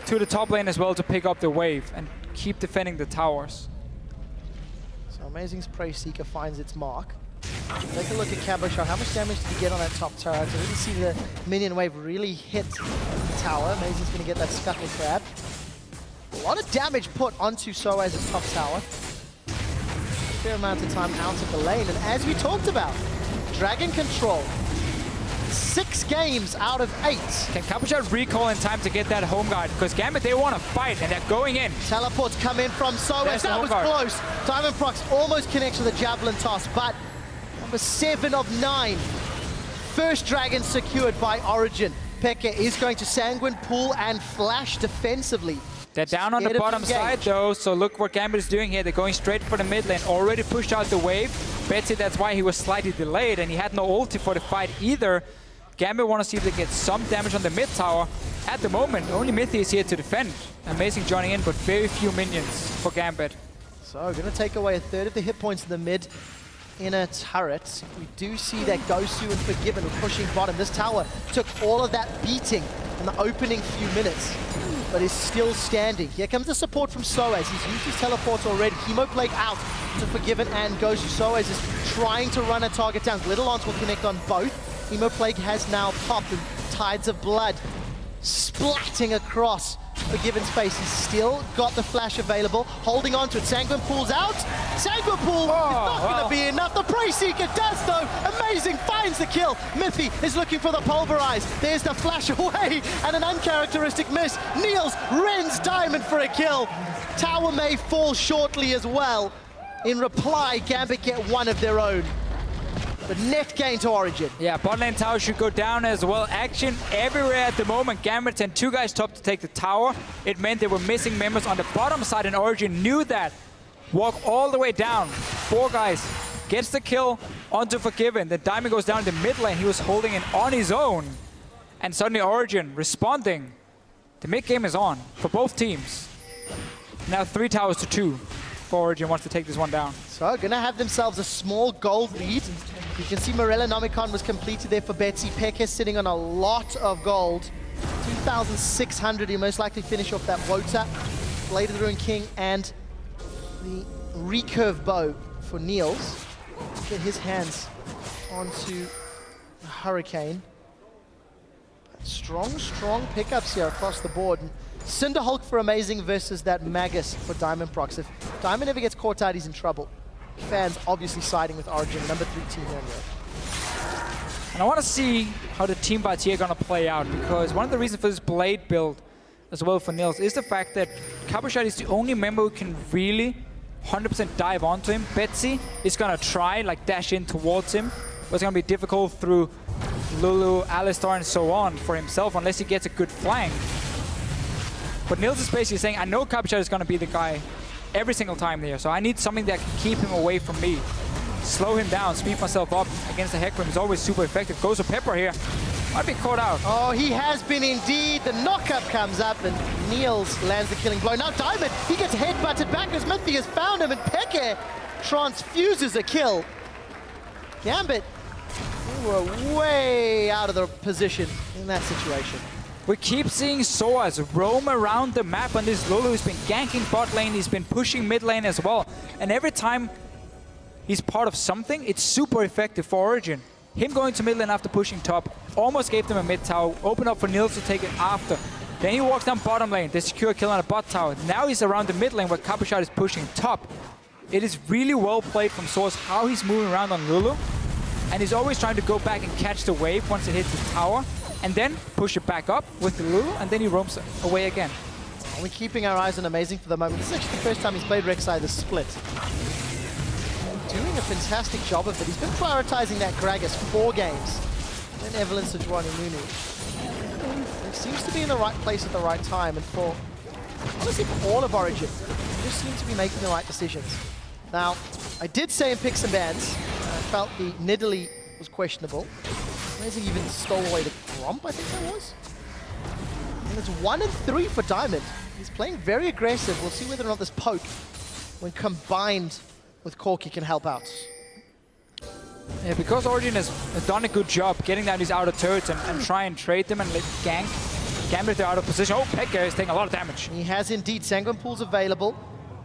to the top lane as well to pick up the wave and keep defending the towers. So Amazing's Prey Seeker finds its mark. Take a look at Cabochon. How much damage did he get on that top turret? I didn't see the minion wave really hit the tower. Amazing's going to get that Scuttle Crab. A lot of damage put onto Soaz's top tower. Fair amount of time out of the lane. And as we talked about, Dragon Control. 6 games out of 8. Can Cabochon recall in time to get that home guard? Because Gambit, they want to fight, and they're going in. Teleports come in from Soaz. That was close. Diamond Prox almost connects with a Javelin toss, but number 7 of 9. First Dragon secured by Origin. Peke is going to Sanguine Pool and flash defensively. They're down on the bottom side though, so look what Gambit is doing here. They're going straight for the mid lane, already pushed out the wave. Betsy, that's why he was slightly delayed, and he had no ulti for the fight either. Gambit want to see if they get some damage on the mid tower. At the moment, only Mithy is here to defend. Amazing joining in, but very few minions for Gambit. So, going to take away a third of the hit points in the mid inner turret. We do see that Gosu and Forgiven are pushing bottom. This tower took all of that beating in the opening few minutes, but is still standing. Here comes the support from Soaz. He's used his teleports already. Chemoplague out to Forgiven and Gosu. Soaz is trying to run a target down. Glitter Lance will connect on both. Chemoplague has now popped, and tides of blood splatting across Forgiven's face. He's still got the flash available, holding on to it. Sanguine Pool's out. Sanguine Pool is not going to be enough. The Prey Seeker does though. Amazing finds the kill. Mithy is looking for the pulverize. There's the flash away and an uncharacteristic miss. Niels rends Diamond for a kill. Tower may fall shortly as well. In reply, Gambit get one of their own. But net gain to Origin. Yeah, bot lane tower should go down as well. Action everywhere at the moment. Gambit sent 2 guys top to take the tower. It meant they were missing members on the bottom side, and Origin knew that. Walk all the way down. 4 guys. Gets the kill onto Forgiven. The Diamond goes down in the mid lane. He was holding it on his own. And suddenly Origin responding. The mid game is on for both teams. Now 3 towers to 2. Origin wants to take this one down. So, gonna have themselves a small gold lead. You can see Morella Nomicon was completed there for Betsy. Peke sitting on a lot of gold. 2,600. He'll most likely finish off that Wota, Blade of the Ruined King, and the recurve bow for Niels. Get his hands onto the Hurricane. Strong pickups here across the board. And Cinderhulk for Amazing versus that Magus for Diamond Prox. If Diamond ever gets caught out, he's in trouble. Fans obviously siding with Origin, number 3 team here in Europe. And I want to see how the team fights here are going to play out, because one of the reasons for this Blade build as well for Niels is the fact that Cabochon is the only member who can really 100% dive onto him. Betsy is going to try, like dash in towards him, but it's going to be difficult through Lulu, Alistar and so on for himself unless he gets a good flank. But Niels is basically saying, I know Cabochon is going to be the guy every single time there, so I need something that can keep him away from me. Slow him down, speed myself up against the Hecarim is always super effective. Goes to Pepper here. Might be caught out. Oh, he has been indeed. The knockup comes up and Niels lands the killing blow. Now Diamond, he gets headbutted back as Mithy has found him, and Peke transfuses a kill. Gambit, we were way out of the position in that situation. We keep seeing Soaz roam around the map on this Lulu. He's been ganking bot lane, he's been pushing mid lane as well. And every time he's part of something, it's super effective for Origin. Him going to mid lane after pushing top almost gave them a mid tower, opened up for Niels to take it after. Then he walks down bottom lane, they secure a kill on a bot tower. Now he's around the mid lane where Cabochon is pushing top. It is really well played from Soaz how he's moving around on Lulu. And he's always trying to go back and catch the wave once it hits the tower, and then push it back up with the Lulu, and then he roams away again. We're keeping our eyes on Amazing for the moment. This is actually the first time he's played Rek'Sai this split. Doing a fantastic job of it. He's been prioritizing that Gragas 4 games. Then Evelyn, Sejuani, Nunu. He seems to be in the right place at the right time, and for, honestly, for all of Origin, they just seem to be making the right decisions. Now, I did say in picks and bans, I felt the Nidalee was questionable. Amazing even stole away the Gromp, I think that was. And it's 1 and 3 for Diamond. He's playing very aggressive. We'll see whether or not this poke, when combined with Corki, can help out. Yeah, because Origin has done a good job getting down these outer turrets and try and trade them and let gank. Gambit, they're out of position. Oh, Pekka is taking a lot of damage. He has indeed Sanguine Pools available,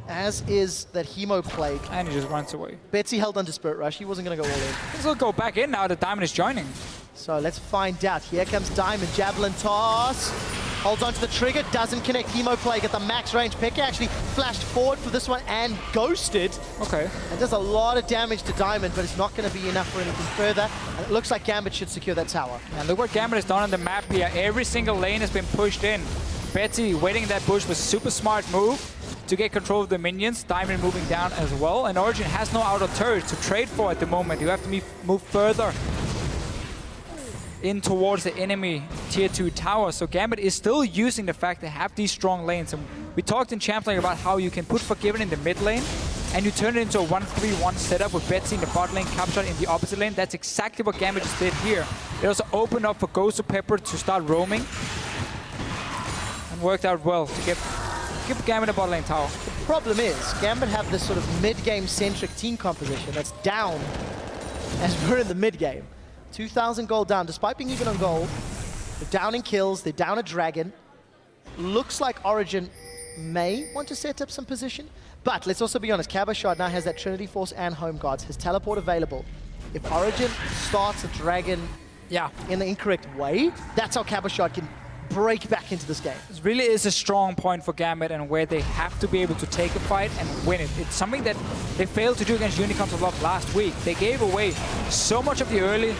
as is that Hemo Plague. And he just runs away. Betsy held under Spirit Rush. He wasn't going to go all in. This will go back in now that Diamond is joining. So let's find out. Here comes Diamond. Javelin toss. Holds onto the trigger. Doesn't connect. Hemo Plague at the max range. Pekka actually flashed forward for this one and ghosted. Okay. And does a lot of damage to Diamond, but it's not going to be enough for anything further. And it looks like Gambit should secure that tower. And look what Gambit has done on the map here. Every single lane has been pushed in. Betsy waiting in that bush was a super smart move to get control of the minions. Diamond moving down as well. And Origin has no outer turrets to trade for at the moment. You have to move further in towards the enemy tier 2 tower. So Gambit is still using the fact they have these strong lanes. And we talked in Champs League about how you can put Forgiven in the mid lane and you turn it into a 1-3-1 setup with Betsy in the bot lane, Capshot in the opposite lane. That's exactly what Gambit just did here. It also opened up for Ghost of Pepper to start roaming and worked out well to give Gambit a bot lane tower. The problem is, Gambit have this sort of mid-game centric team composition that's down as we're in the mid-game. 2,000 gold down, despite being even on gold. They're down in kills, they're down a dragon. Looks like Origin may want to set up some position, but let's also be honest, Cabochard now has that Trinity Force and Home Guards, his teleport available. If Origin starts a dragon in the incorrect way, that's how Cabochard can break back into this game. This really is a strong point for Gambit and where they have to be able to take a fight and win it. It's something that they failed to do against Unicorns of Love last week. They gave away so much of the early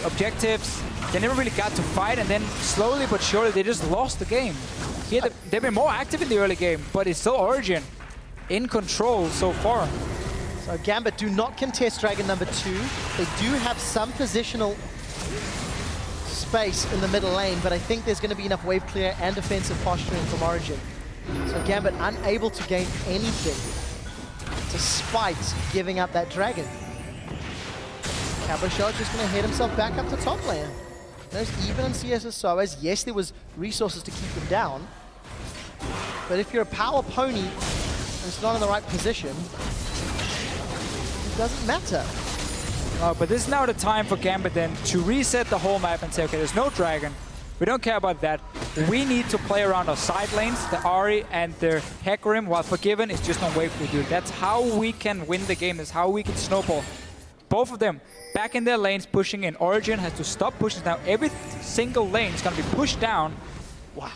objectives. They never really got to fight, and then slowly but surely they just lost the game. Here they've been more active in the early game, but it's still Origin in control so far. So Gambit do not contest Dragon number 2. They do have some positional space in the middle lane, but I think there's going to be enough wave clear and defensive posturing from Origin. So Gambit unable to gain anything despite giving up that dragon. Cabochard just going to head himself back up to top lane. There's even on CS as so as yes, there was resources to keep him down, but if you're a power pony and it's not in the right position, it doesn't matter. But this is now the time for Gambit then to reset the whole map and say, okay, there's no dragon. We don't care about that. We need to play around our side lanes, the Ahri and the Hecarim, while Forgiven is just on wave 2, dude. That's how we can win the game. That's how we can snowball. Both of them back in their lanes, pushing in. Origin has to stop pushing down. Every single lane is going to be pushed down. Wow.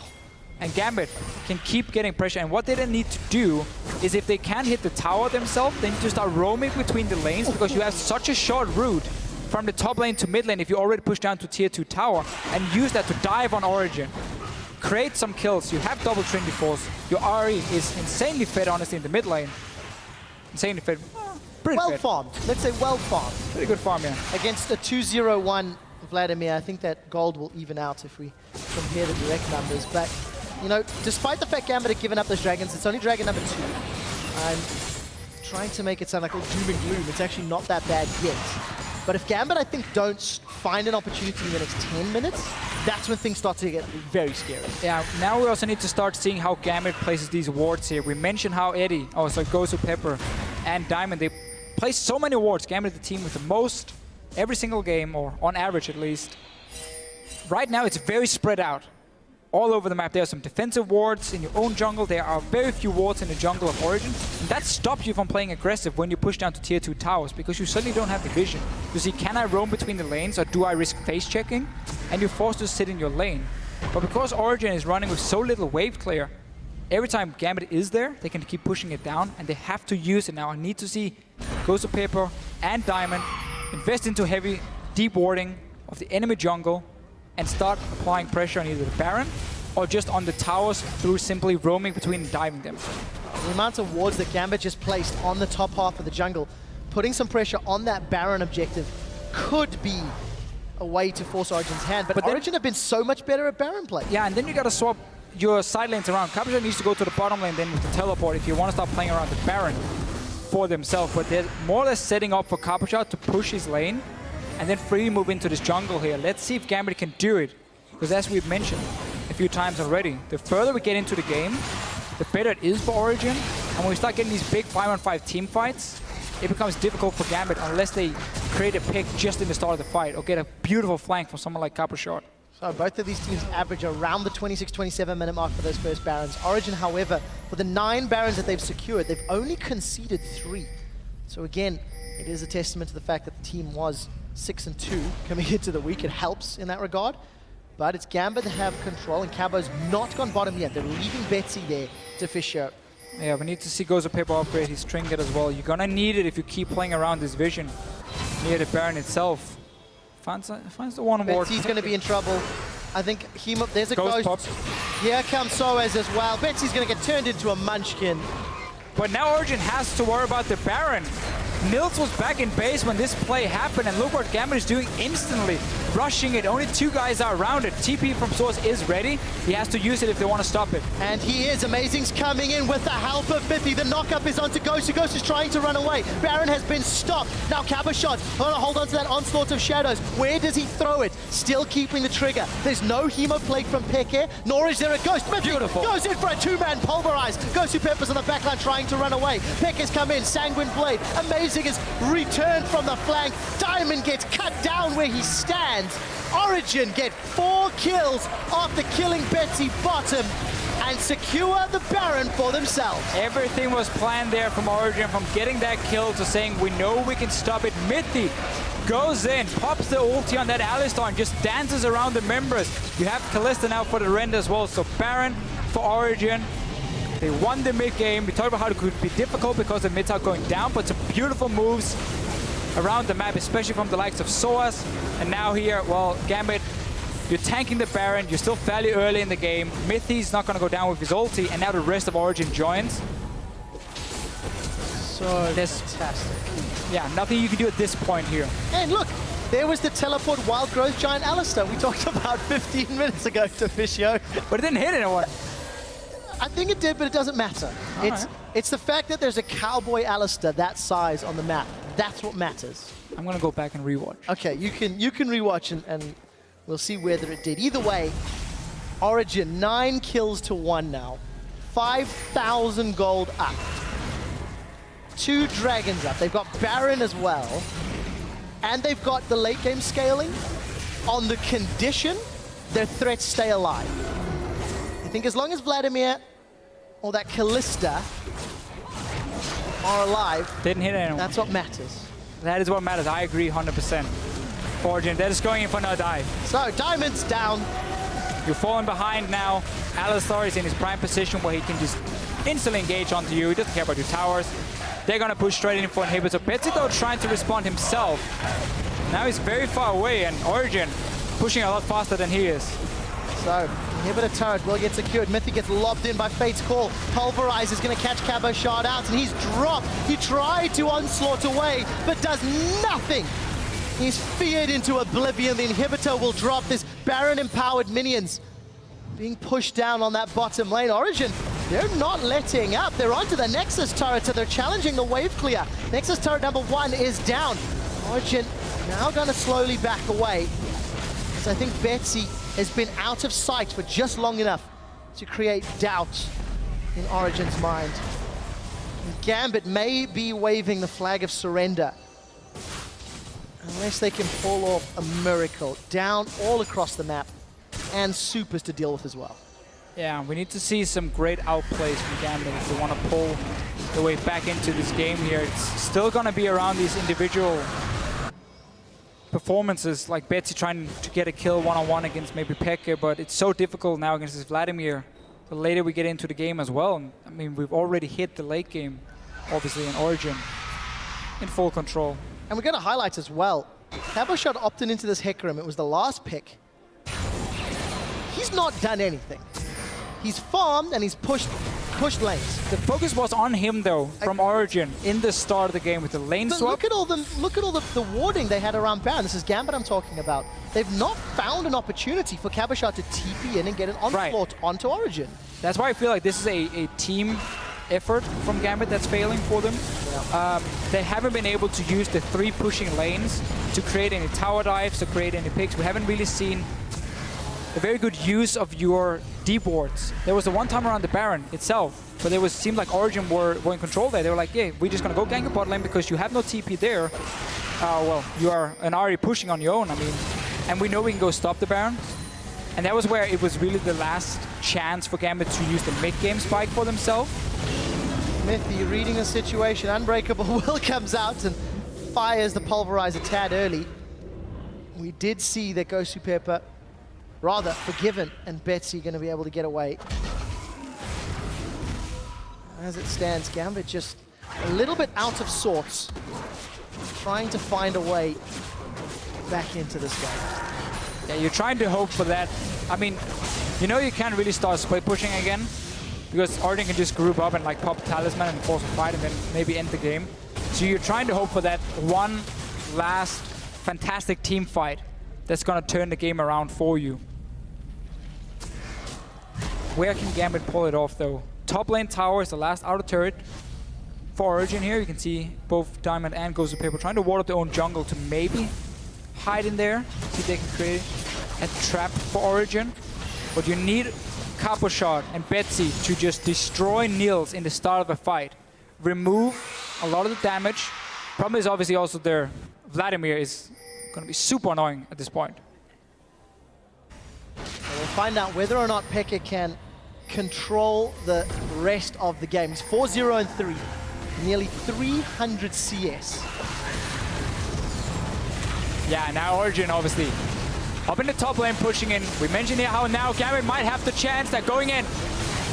And Gambit can keep getting pressure. And what they then need to do is, if they can't hit the tower themselves, they need to start roaming between the lanes, because you have such a short route from the top lane to mid lane if you already push down to tier 2 tower, and use that to dive on Origin. Create some kills. You have double Trinity Force. Your Ahri is insanely fed, honestly, in the mid lane. Insanely fed. Pretty well fed. farmed. Let's say well farmed. Pretty good farm, yeah. Against a 2-0-1 Vladimir, I think that gold will even out if we compare the direct numbers. But, you know, despite the fact Gambit had given up those dragons, it's only dragon number 2. I'm trying to make it sound like all doom and gloom. It's actually not that bad yet. But if Gambit, I think, don't find an opportunity in the next 10 minutes, that's when things start to get very scary. Yeah, now we also need to start seeing how Gambit places these wards here. We mentioned how Eddie, Ghost of Pepper and Diamond, they place so many wards. Gambit the team with the most every single game, or on average at least. Right now it's very spread out. All over the map, there are some defensive wards in your own jungle. There are very few wards in the jungle of Origin. And that stops you from playing aggressive when you push down to tier 2 towers, because you suddenly don't have the vision. You see, can I roam between the lanes, or do I risk face checking? And you're forced to sit in your lane. But because Origin is running with so little wave clear, every time Gambit is there, they can keep pushing it down, and they have to use it now. I need to see Ghost of Pepper and Diamond invest into heavy, deep warding of the enemy jungle, and start applying pressure on either the Baron or just on the towers through simply roaming between and diving them. The amount of wards that Gambit just placed on the top half of the jungle, putting some pressure on that Baron objective, could be a way to force Origin's hand. But Origin have been so much better at Baron play. Yeah, and then you gotta swap your side lanes around. Cabochard needs to go to the bottom lane then with the teleport if you want to start playing around the Baron for themselves. But they're more or less setting up for Cabochard to push his lane and then freely move into this jungle here. Let's see if Gambit can do it. Because as we've mentioned a few times already, the further we get into the game, the better it is for Origin. And when we start getting these big 5-on-5 team fights, it becomes difficult for Gambit unless they create a pick just in the start of the fight or get a beautiful flank from someone like Caprishot. So both of these teams average around the 26-27 minute mark for those first Barons. Origin, however, for the 9 Barons that they've secured, they've only conceded 3. So again, it is a testament to the fact that the team was 6-2 coming into the week. It helps in that regard. But it's Gambit that have control, and Cabo's not gone bottom yet. They're leaving Betsy there to fish out. Yeah, we need to see Goes of Paper upgrade his trinket as well. You're gonna need it if you keep playing around this vision near the Baron itself. Finds the one ward. Betsy's going to be in trouble. I think there's a ghost. Pops. Here comes Soaz as well. Betsy's going to get turned into a munchkin. But now Origin has to worry about the Baron. Nils was back in base when this play happened, and look what Gambit is doing instantly. Rushing it, only 2 guys are around it. TP from Source is ready. He has to use it if they want to stop it. And he is. Amazing's coming in with the help of Mithy. The knockup is onto Ghost. Ghost is trying to run away. Baron has been stopped. Now Caboshot going to hold on to that onslaught of shadows. Where does he throw it? Still keeping the trigger. There's no Hemo Plague from Peke, nor is there a Ghost. Mithy Beautiful. goes in for a 2-man pulverize. Ghost who Peppers on the backline trying to run away. Peke's come in. Sanguine Blade. Amazing is returned from the flank. Diamond gets cut down where he stands. Origin get 4 kills after killing Betsy bottom and secure the Baron for themselves. Everything was planned there from Origin, from getting that kill to saying we know we can stop it. Mithy goes in, pops the ulti on that Alistar and just dances around the members. You have Kalista now for the rend as well, so Baron for Origin. They won the mid game. We talked about how it could be difficult because the mids are going down, but some beautiful moves around the map, especially from the likes of Soas. And now here, well, Gambit, you're tanking the Baron. You're still fairly early in the game. Mithy's not going to go down with his ulti, and now the rest of Origin joins. So fantastic. Yeah, nothing you can do at this point here. And look, there was the teleport wild growth giant Alistar we talked about 15 minutes ago to Fishio. But it didn't hit anyone. I think it did, but it doesn't matter. It's the fact that there's a cowboy Alistar that size on the map. That's what matters. I'm going to go back and rewatch. Okay, you can rewatch and we'll see whether it did. Either way, Origin 9 kills to 1 now. 5,000 gold up. 2 dragons up. They've got Baron as well. And they've got the late game scaling on the condition their threats stay alive. I think as long as Vladimir or that Kalista are alive, didn't hit anyone. That's what matters. That is what matters. I agree 100%. Origin, they're just going in for another dive. So, Diamond's down. You're falling behind now. Alistar is in his prime position where he can just instantly engage onto you. He doesn't care about your towers. They're going to push straight in for inhibitor. Betsy, though, trying to respond himself. Now he's very far away, and Origin pushing a lot faster than he is. So, inhibitor turret will get secured. Mithy gets lobbed in by Fate's Call. Pulverize is going to catch Caboshot out, and he's dropped. He tried to onslaught away, but does nothing. He's feared into oblivion. The inhibitor will drop. This Baron-empowered minions being pushed down on that bottom lane. Origin, they're not letting up. They're onto the Nexus turret, so they're challenging the wave clear. Nexus turret number 1 is down. Origin now going to slowly back away, as I think Betsy has been out of sight for just long enough to create doubt in Origin's mind. And Gambit may be waving the flag of surrender unless they can pull off a miracle. Down all across the map, and supers to deal with as well. Yeah, we need to see some great outplays from Gambit if they want to pull the way back into this game here. It's still going to be around these individual performances, like Betsy trying to get a kill one-on-one against maybe Peke, but it's so difficult now against this Vladimir the later we get into the game as well. And, I mean, we've already hit the late game, obviously, in Origin, in full control. And we're going to highlight as well, Caboshot opted into this Hecarim. It was the last pick. He's not done anything. He's farmed and he's pushed lanes. The focus was on him though, from Origin in the start of the game with the lane swap. Look at all the warding they had around Baron. This is Gambit I'm talking about. They've not found an opportunity for Caboshot to TP in and get an onslaught onto Origin. That's why I feel like this is a team effort from Gambit that's failing for them. Yeah. They haven't been able to use the 3 pushing lanes to create any tower dives, to create any picks. We haven't really seen a very good use of your deep wards. There was the one time around the Baron itself, but it seemed like Origin were in control there. They were like, yeah, we're just gonna go gank a bot lane because you have no TP there. Well, you are an Ahri pushing on your own, I mean, and we know we can go stop the Baron. And that was where it was really the last chance for Gambit to use the mid-game spike for themselves. Mythy reading the situation. Unbreakable Will comes out and fires the pulverizer tad early. We did see that Gosu Pepper, rather Forgiven, and Betsy going to be able to get away. As it stands, Gambit just a little bit out of sorts, trying to find a way back into this game. Yeah, you're trying to hope for that. I mean, you know you can't really start split pushing again because Origin can just group up and like pop Talisman and force a fight and then maybe end the game. So you're trying to hope for that one last fantastic team fight that's gonna turn the game around for you. Where can Gambit pull it off though? Top lane tower is the last outer turret for Origin here. You can see both Diamond and Gosu Pepper trying to ward up their own jungle to maybe hide in there, see if they can create a trap for Origin. But you need Capo Shot and Betsy to just destroy Niels in the start of a fight. Remove a lot of the damage. Problem is obviously also their Vladimir is going to be super annoying at this point. So we'll find out whether or not Pekka can control the rest of the game. He's 4-0 and 3, nearly 300 CS. Yeah, now Origin obviously up in the top lane pushing in. We mentioned here how now Gambit might have the chance. They're going in.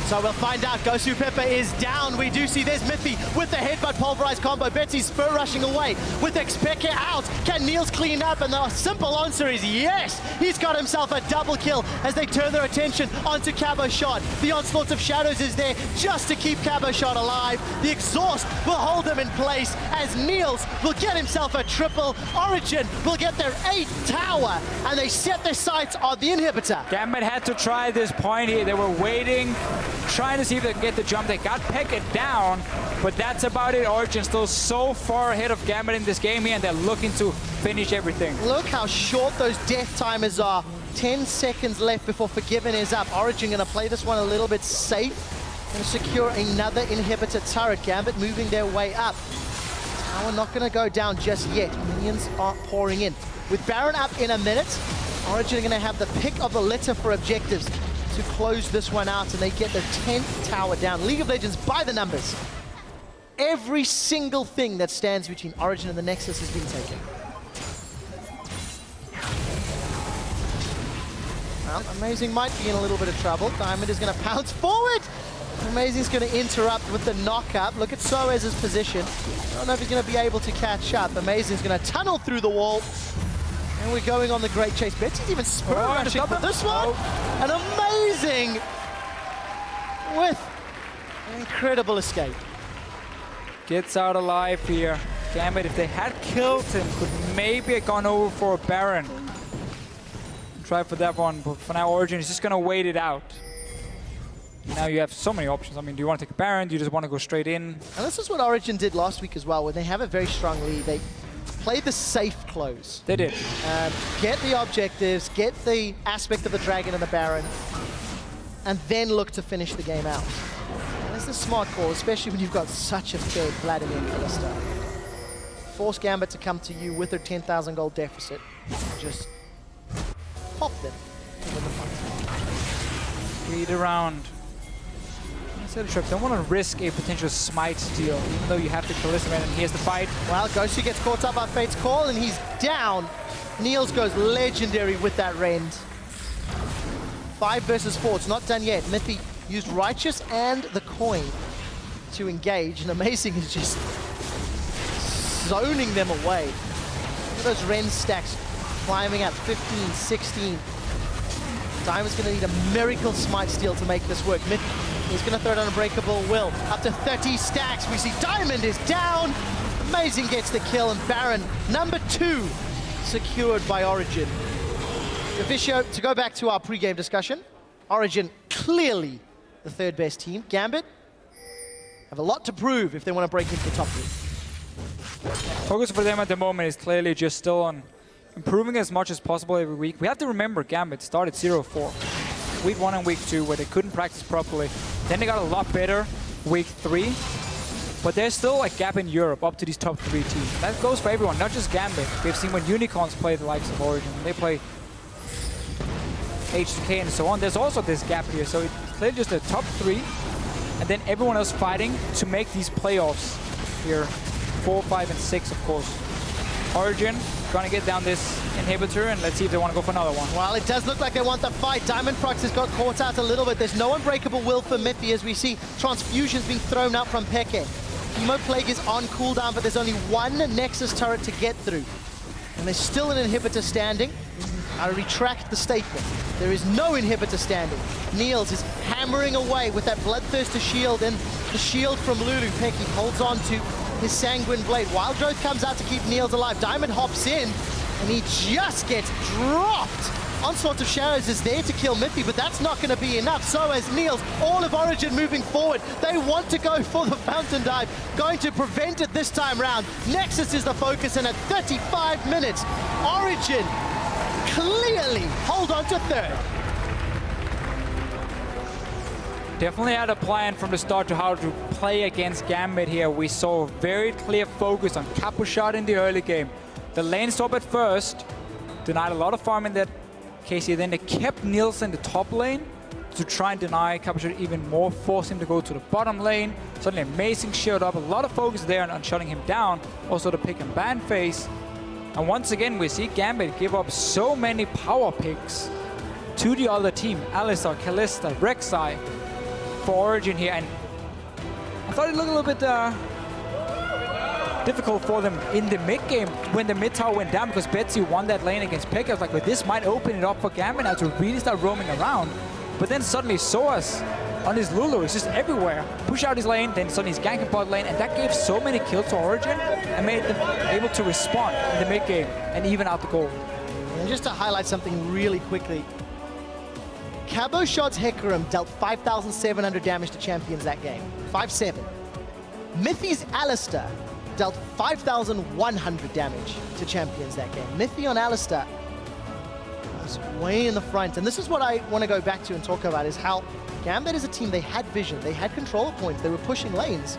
So we'll find out. Gosu Pepper is down. We do see there's Mythy with the headbutt pulverized combo. Betsy spur rushing away with Xpeke out. Can Niels clean up? And the simple answer is yes. He's got himself a double kill as they turn their attention onto Cabo Shot. The onslaught of shadows is there just to keep Cabo Shot alive. The exhaust will hold him in place as Niels will get himself a triple. Origin will get their 8th tower and they set their sights on the inhibitor. Gambit had to try this point here. They were waiting, trying to see if they can get the jump. They got Pekka down, but that's about it. Origin still so far ahead of Gambit in this game here, and they're looking to finish everything. Look how short those death timers are. 10 seconds left before Forgiven is up. Origin gonna play this one a little bit safe and secure another inhibitor turret. Gambit moving their way up. Tower not gonna go down just yet. Minions are pouring in. With Baron up in a minute, Origin are gonna have the pick of the litter for objectives to close this one out, and they get their 10th tower down. League of Legends by the numbers. Every single thing that stands between Origin and the Nexus has been taken. Well, Amazing might be in a little bit of trouble. Diamond is going to pounce forward. Amazing's going to interrupt with the knock-up. Look at Soez's position. I don't know if he's going to be able to catch up. Amazing's going to tunnel through the wall. And we're going on the great chase. Betsy's even spur rushing for this one. An Amazing with an incredible escape. Gets out alive here. Gambit, if they had killed him, could maybe have gone over for a Baron. Try for that one, but for now Origin is just going to wait it out. Now you have so many options. I mean, do you want to take a Baron? Do you just want to go straight in? And this is what Origin did last week as well, when they have a very strong lead. They play the safe close. They did. Get the objectives, get the aspect of the Dragon and the Baron, and then look to finish the game out. That's the smart call, especially when you've got such a fed Vladimir and Kalista. Force Gambit to come to you with their 10,000 gold deficit. Just pop them to win the fight. Read around. Don't want to risk a potential smite steal, even though you have the Kalista Man, and here's the fight. Well, Gosu gets caught up by Fate's Call, and he's down. Niels goes legendary with that rend. 5 versus 4, it's not done yet. Mythy used Righteous and the Coin to engage, and Amazing is just zoning them away. Look at those rend stacks climbing up, 15, 16. Diamond's going to need a miracle smite steal to make this work. Mythy is going to throw it on Unbreakable Will. Up to 30 stacks. We see Diamond is down. Amazing gets the kill, and Baron, number 2, secured by Origin. Officio, to go back to our pre-game discussion, Origin clearly the 3rd best team. Gambit have a lot to prove if they want to break into the top 3. Focus for them at the moment is clearly just still on improving as much as possible every week. We have to remember Gambit started 0-4. week 1 and week 2 where they couldn't practice properly. Then they got a lot better week 3. But there's still a gap in Europe up to these top 3 teams. And that goes for everyone, not just Gambit. We've seen when Unicorns play the likes of Origin, when they play H2K and so on, there's also this gap here. So it's clearly just the top 3, and then everyone else fighting to make these playoffs here. 4, 5, and 6, of course. Origin gonna get down this inhibitor, and let's see if they want to go for another one. Well, it does look like they want the fight. Diamond Prox has got caught out a little bit. There's no unbreakable will for Mithy as we see transfusions being thrown out from Peke. Chemo Plague is on cooldown, but there's only one Nexus turret to get through. And there's still an inhibitor standing. I retract the statement. There is no inhibitor standing. Niels is hammering away with that Bloodthirster shield and the shield from Lulu. Peke holds on to his Sanguine Blade. Wild Growth comes out to keep Niels alive. Diamond hops in, and he just gets dropped. Onslaught of Shadows is there to kill Mithy, but that's not going to be enough. So as Niels, all of Origin moving forward. They want to go for the Fountain Dive, going to prevent it this time round. Nexus is the focus, and at 35 minutes, Origin clearly hold on to third. Definitely had a plan from the start to how to play against Gambit here. We saw a very clear focus on Capuchat in the early game. The lane stop at first, denied a lot of farm in that case here. Then they kept Niels in the top lane to try and deny Capuchat even more, force him to go to the bottom lane. Suddenly Amazing showed up, a lot of focus there on shutting him down. Also the pick and ban phase. And once again, we see Gambit give up so many power picks to the other team. Alistar, Kalista, Rek'Sai for Origin here. And I thought it looked a little bit difficult for them in the mid game when the mid tower went down, because Betsy won that lane against Pekka. I was like, well, this might open it up for Gambit now to really start roaming around. But then suddenly Soas on his Lulu is just everywhere. Push out his lane, then suddenly he's ganking bot lane, and that gave so many kills to Origin and made them able to respond in the mid game and even out the goal. And just to highlight something really quickly, Capuchat's Hecarim dealt 5,700 damage to champions that game. 5-7. Mithy's Alistar dealt 5,100 damage to champions that game. Mithy on Alistar was way in the front. And this is what I want to go back to and talk about, is how Gambit as a team, they had vision, they had control points, they were pushing lanes,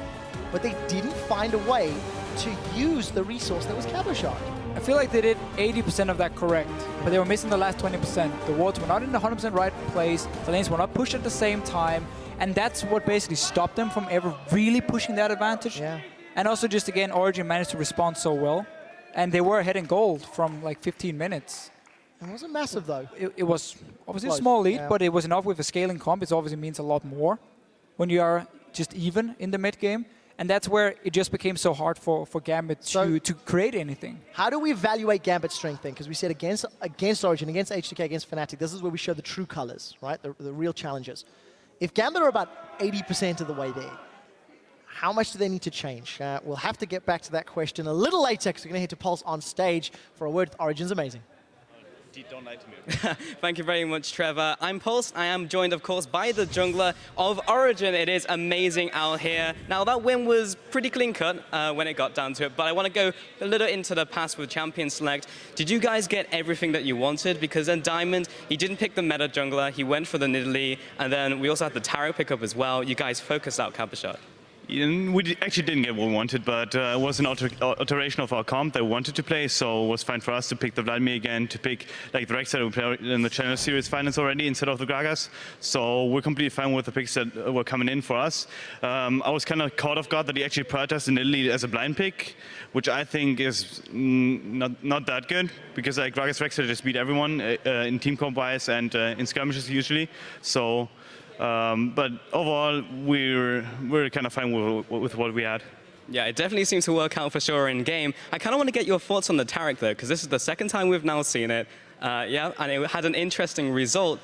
but they didn't find a way to use the resource that was Capuchat. I feel like they did 80% of that correct, but they were missing the last 20%. The wards were not in the 100% right place, the lanes were not pushed at the same time, and that's what basically stopped them from ever really pushing that advantage. Yeah. And also just again, Origin managed to respond so well, and they were ahead in gold from like 15 minutes. It wasn't massive though. It was obviously Close, a small lead, yeah. but it was enough with a scaling comp. It obviously means a lot more when you are just even in the mid game. And that's where it just became so hard for Gambit to create anything. How do we evaluate Gambit's strength then? Because we said against Origin, against H2K, against Fnatic, this is where we show the true colors, right? The real challenges. If Gambit are about 80% of the way there, how much do they need to change? We'll have to get back to that question a little later, because we're going to head to Pulse on stage for a word with Origin's Amazing. Don't lie to me. Thank you very much, Trevor. I'm Pulse. I am joined, of course, by the jungler of Origin. It is amazing out here. Now, that win was pretty clean cut when it got down to it, but I want to go a little into the past with Champion Select. Did you guys get everything that you wanted? Because then Diamond, he didn't pick the meta jungler. He went for the Nidalee, and then we also had the Taro pickup as well. You guys focused out Capuchat. We actually didn't get what we wanted, but it was an alteration of our comp that we wanted to play, so it was fine for us to pick the Vladimir again, to pick like the Rex that we played in the Challenge Series finals already instead of the Gragas. So we're completely fine with the picks that were coming in for us. I was kind of caught off guard that he actually prioritized the Nidalee as a blind pick, which I think is not that good, because like Gragas Rex just beat everyone in team comp wise and in skirmishes usually. So. But overall, we're kind of fine with what we had. Yeah, it definitely seems to work out for sure in game. I kind of want to get your thoughts on the Taric though, because this is the second time we've now seen it. Yeah, and it had an interesting result.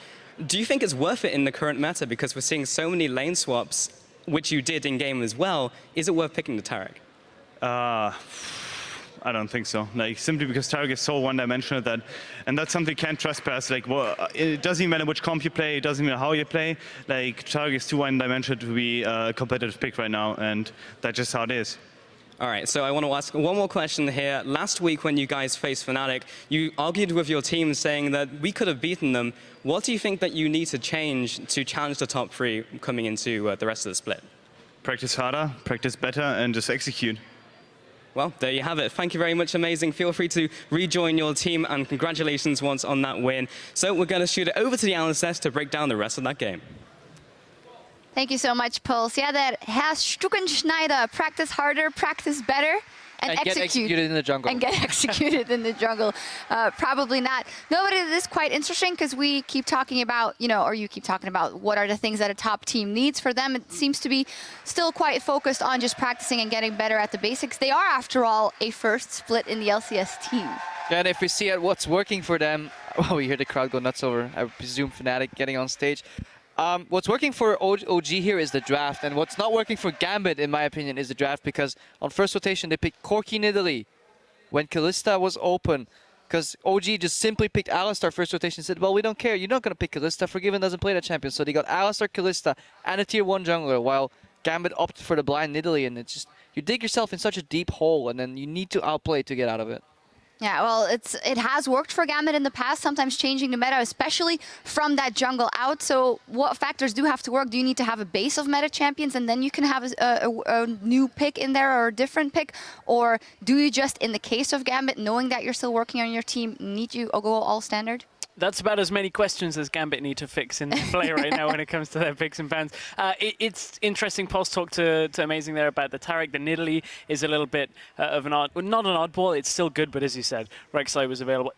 Do you think it's worth it in the current meta, because we're seeing so many lane swaps, which you did in game as well? Is it worth picking the Taric? I don't think so. Like, simply because Taric is so one-dimensional that, and that's something you can't trespass. Like, well, it doesn't even matter which comp you play. It doesn't matter how you play. Like, Taric is too one-dimensional to be a competitive pick right now, and that's just how it is. All right, so I want to ask one more question here. Last week when you guys faced Fnatic, you argued with your team saying that we could have beaten them. What do you think that you need to change to challenge the top 3 coming into the rest of the split? Practice harder, practice better, and just execute. Well, there you have it. Thank you very much, amazing. Feel free to rejoin your team, and congratulations once on that win. So we're going to shoot it over to the LCS to break down the rest of that game. Thank you so much, Pulse. Yeah, that Herr Stuckenschneider, practice harder, practice better, and get executed in the jungle. And get executed in the jungle. Probably not. No, but it is quite interesting because we keep talking about, or you keep talking about what are the things that a top team needs. For them, it seems to be still quite focused on just practicing and getting better at the basics. They are, after all, a first split in the LCS team. Yeah, and if we see at what's working for them, well, we hear the crowd go nuts over, I presume, Fnatic getting on stage. What's working for OG here is the draft, and what's not working for Gambit, in my opinion, is the draft, because on first rotation they picked Corki Nidalee when Kalista was open, because OG just simply picked Alistar first rotation and said, well, we don't care, you're not going to pick Kalista, Forgiven doesn't play that champion, so they got Alistar, Kalista, and a tier 1 jungler, while Gambit opted for the blind Nidalee, and it's just, you dig yourself in such a deep hole, and then you need to outplay to get out of it. Yeah, well, it has worked for Gambit in the past, sometimes changing the meta, especially from that jungle out. So what factors do have to work? Do you need to have a base of meta champions and then you can have a new pick in there or a different pick? Or do you just, in the case of Gambit, knowing that you're still working on your team, need to go all standard? That's about as many questions as Gambit need to fix in play right now when it comes to their picks and bans. It's interesting. Pulse talked to Amazing there about the Taric. The Nidalee is a little bit of an odd, well, not an oddball. It's still good, but as you said, Rek'Sai was available.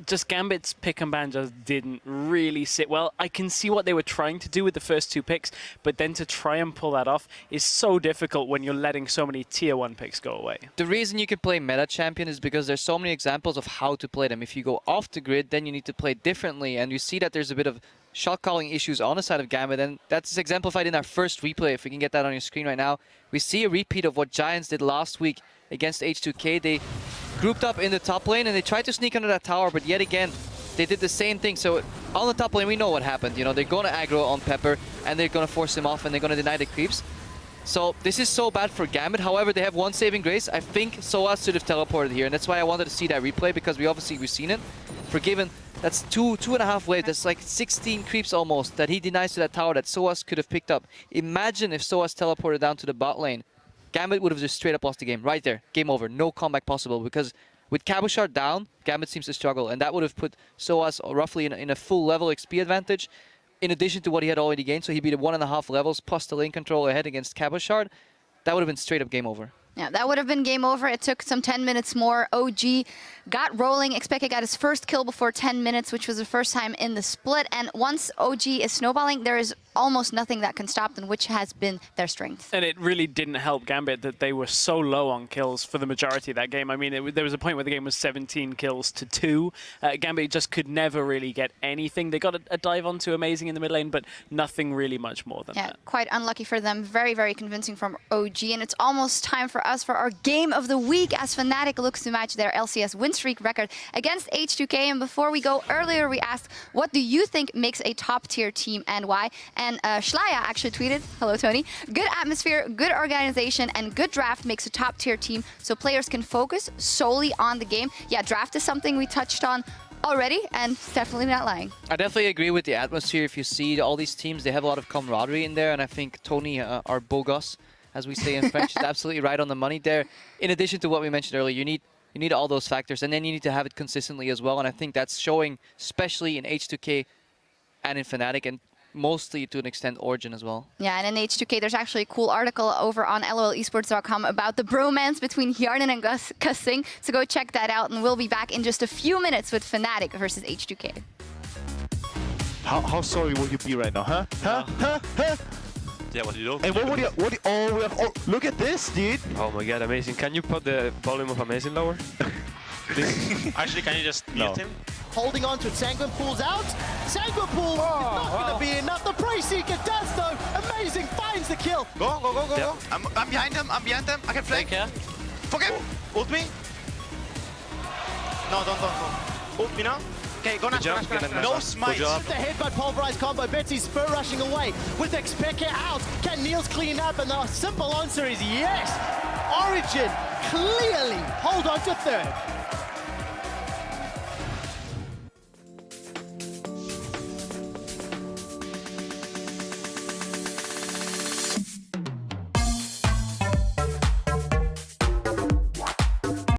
Just Gambit's pick and ban just didn't really sit well. I can see what they were trying to do with the first 2 picks, but then to try and pull that off is so difficult when you're letting so many tier 1 picks go away. The reason you can play meta champion is because there's so many examples of how to play them. If you go off the grid, then you need to play differently, and you see that there's a bit of shot calling issues on the side of Gambit, and that's exemplified in our first replay. If we can get that on your screen right now, we see a repeat of what Giants did last week against H2K. They grouped up in the top lane and they tried to sneak under that tower, but yet again they did the same thing. So on the top lane we know what happened. They're going to aggro on Pepper and they're going to force him off and they're going to deny the creeps. So this is so bad for Gambit. However, they have one saving grace. I think Soaz should have teleported here, and that's why I wanted to see that replay, because we've seen it. Forgiven, that's two and a half waves. That's like 16 creeps almost that he denies to that tower that Soaz could have picked up. Imagine if Soaz teleported down to the bot lane. Gambit would have just straight up lost the game. Right there. Game over. No comeback possible, because with Cabochard down, Gambit seems to struggle, and that would have put Soaz roughly in a full level XP advantage, in addition to what he had already gained. So he'd be the 1.5 levels plus the lane control ahead against Cabochard. That would have been straight up game over. Yeah, that would have been game over. It took some 10 minutes more. OG got rolling. Xpeke got his first kill before 10 minutes, which was the first time in the split. And once OG is snowballing, there is almost nothing that can stop them, which has been their strength. And it really didn't help Gambit that they were so low on kills for the majority of that game. I mean, there was a point where the game was 17 kills to 2. Gambit just could never really get anything. They got a dive onto Amazing in the mid lane, but nothing really much more than that. Quite unlucky for them. Very, very convincing from OG. And it's almost time for us for our game of the week, as Fnatic looks to match their LCS win streak record against H2K. And before we go, earlier we asked, what do you think makes a top tier team and why? And Schleia actually tweeted, hello Tony, good atmosphere, good organization, and good draft makes a top tier team so players can focus solely on the game. Yeah, draft is something we touched on already, and it's definitely not lying. I definitely agree with the atmosphere. If you see all these teams, they have a lot of camaraderie in there, and I think Tony, our beau gosse, as we say in French, is absolutely right on the money there. In addition to what we mentioned earlier, you need all those factors, and then you need to have it consistently as well, and I think that's showing, especially in H2K and in Fnatic, and mostly to an extent Origin as well. Yeah, and in H2K, there's actually a cool article over on lolesports.com about the bromance between Hjarnan and Gussing, so go check that out, and we'll be back in just a few minutes with Fnatic versus H2K. How sorry will you be right now, huh? Huh? Yeah, what do you do? And oh, look at this, dude! Oh my god, amazing. Can you put the volume of Amazing lower? Actually, can you just mute him? Holding on to it, Sanguine pulls out. Sanguine pool is not going to be enough. The Prey Seeker does though. Amazing finds the kill. Go. I'm behind them, I can flank. Fuck him! Ult me. No, don't. Ult me now. Okay, go now. No smite. The headbutt pulverized combo. Betsy spur rushing away with Xpeke out. Can Niels clean up? And the simple answer is yes. Origin clearly hold on to third.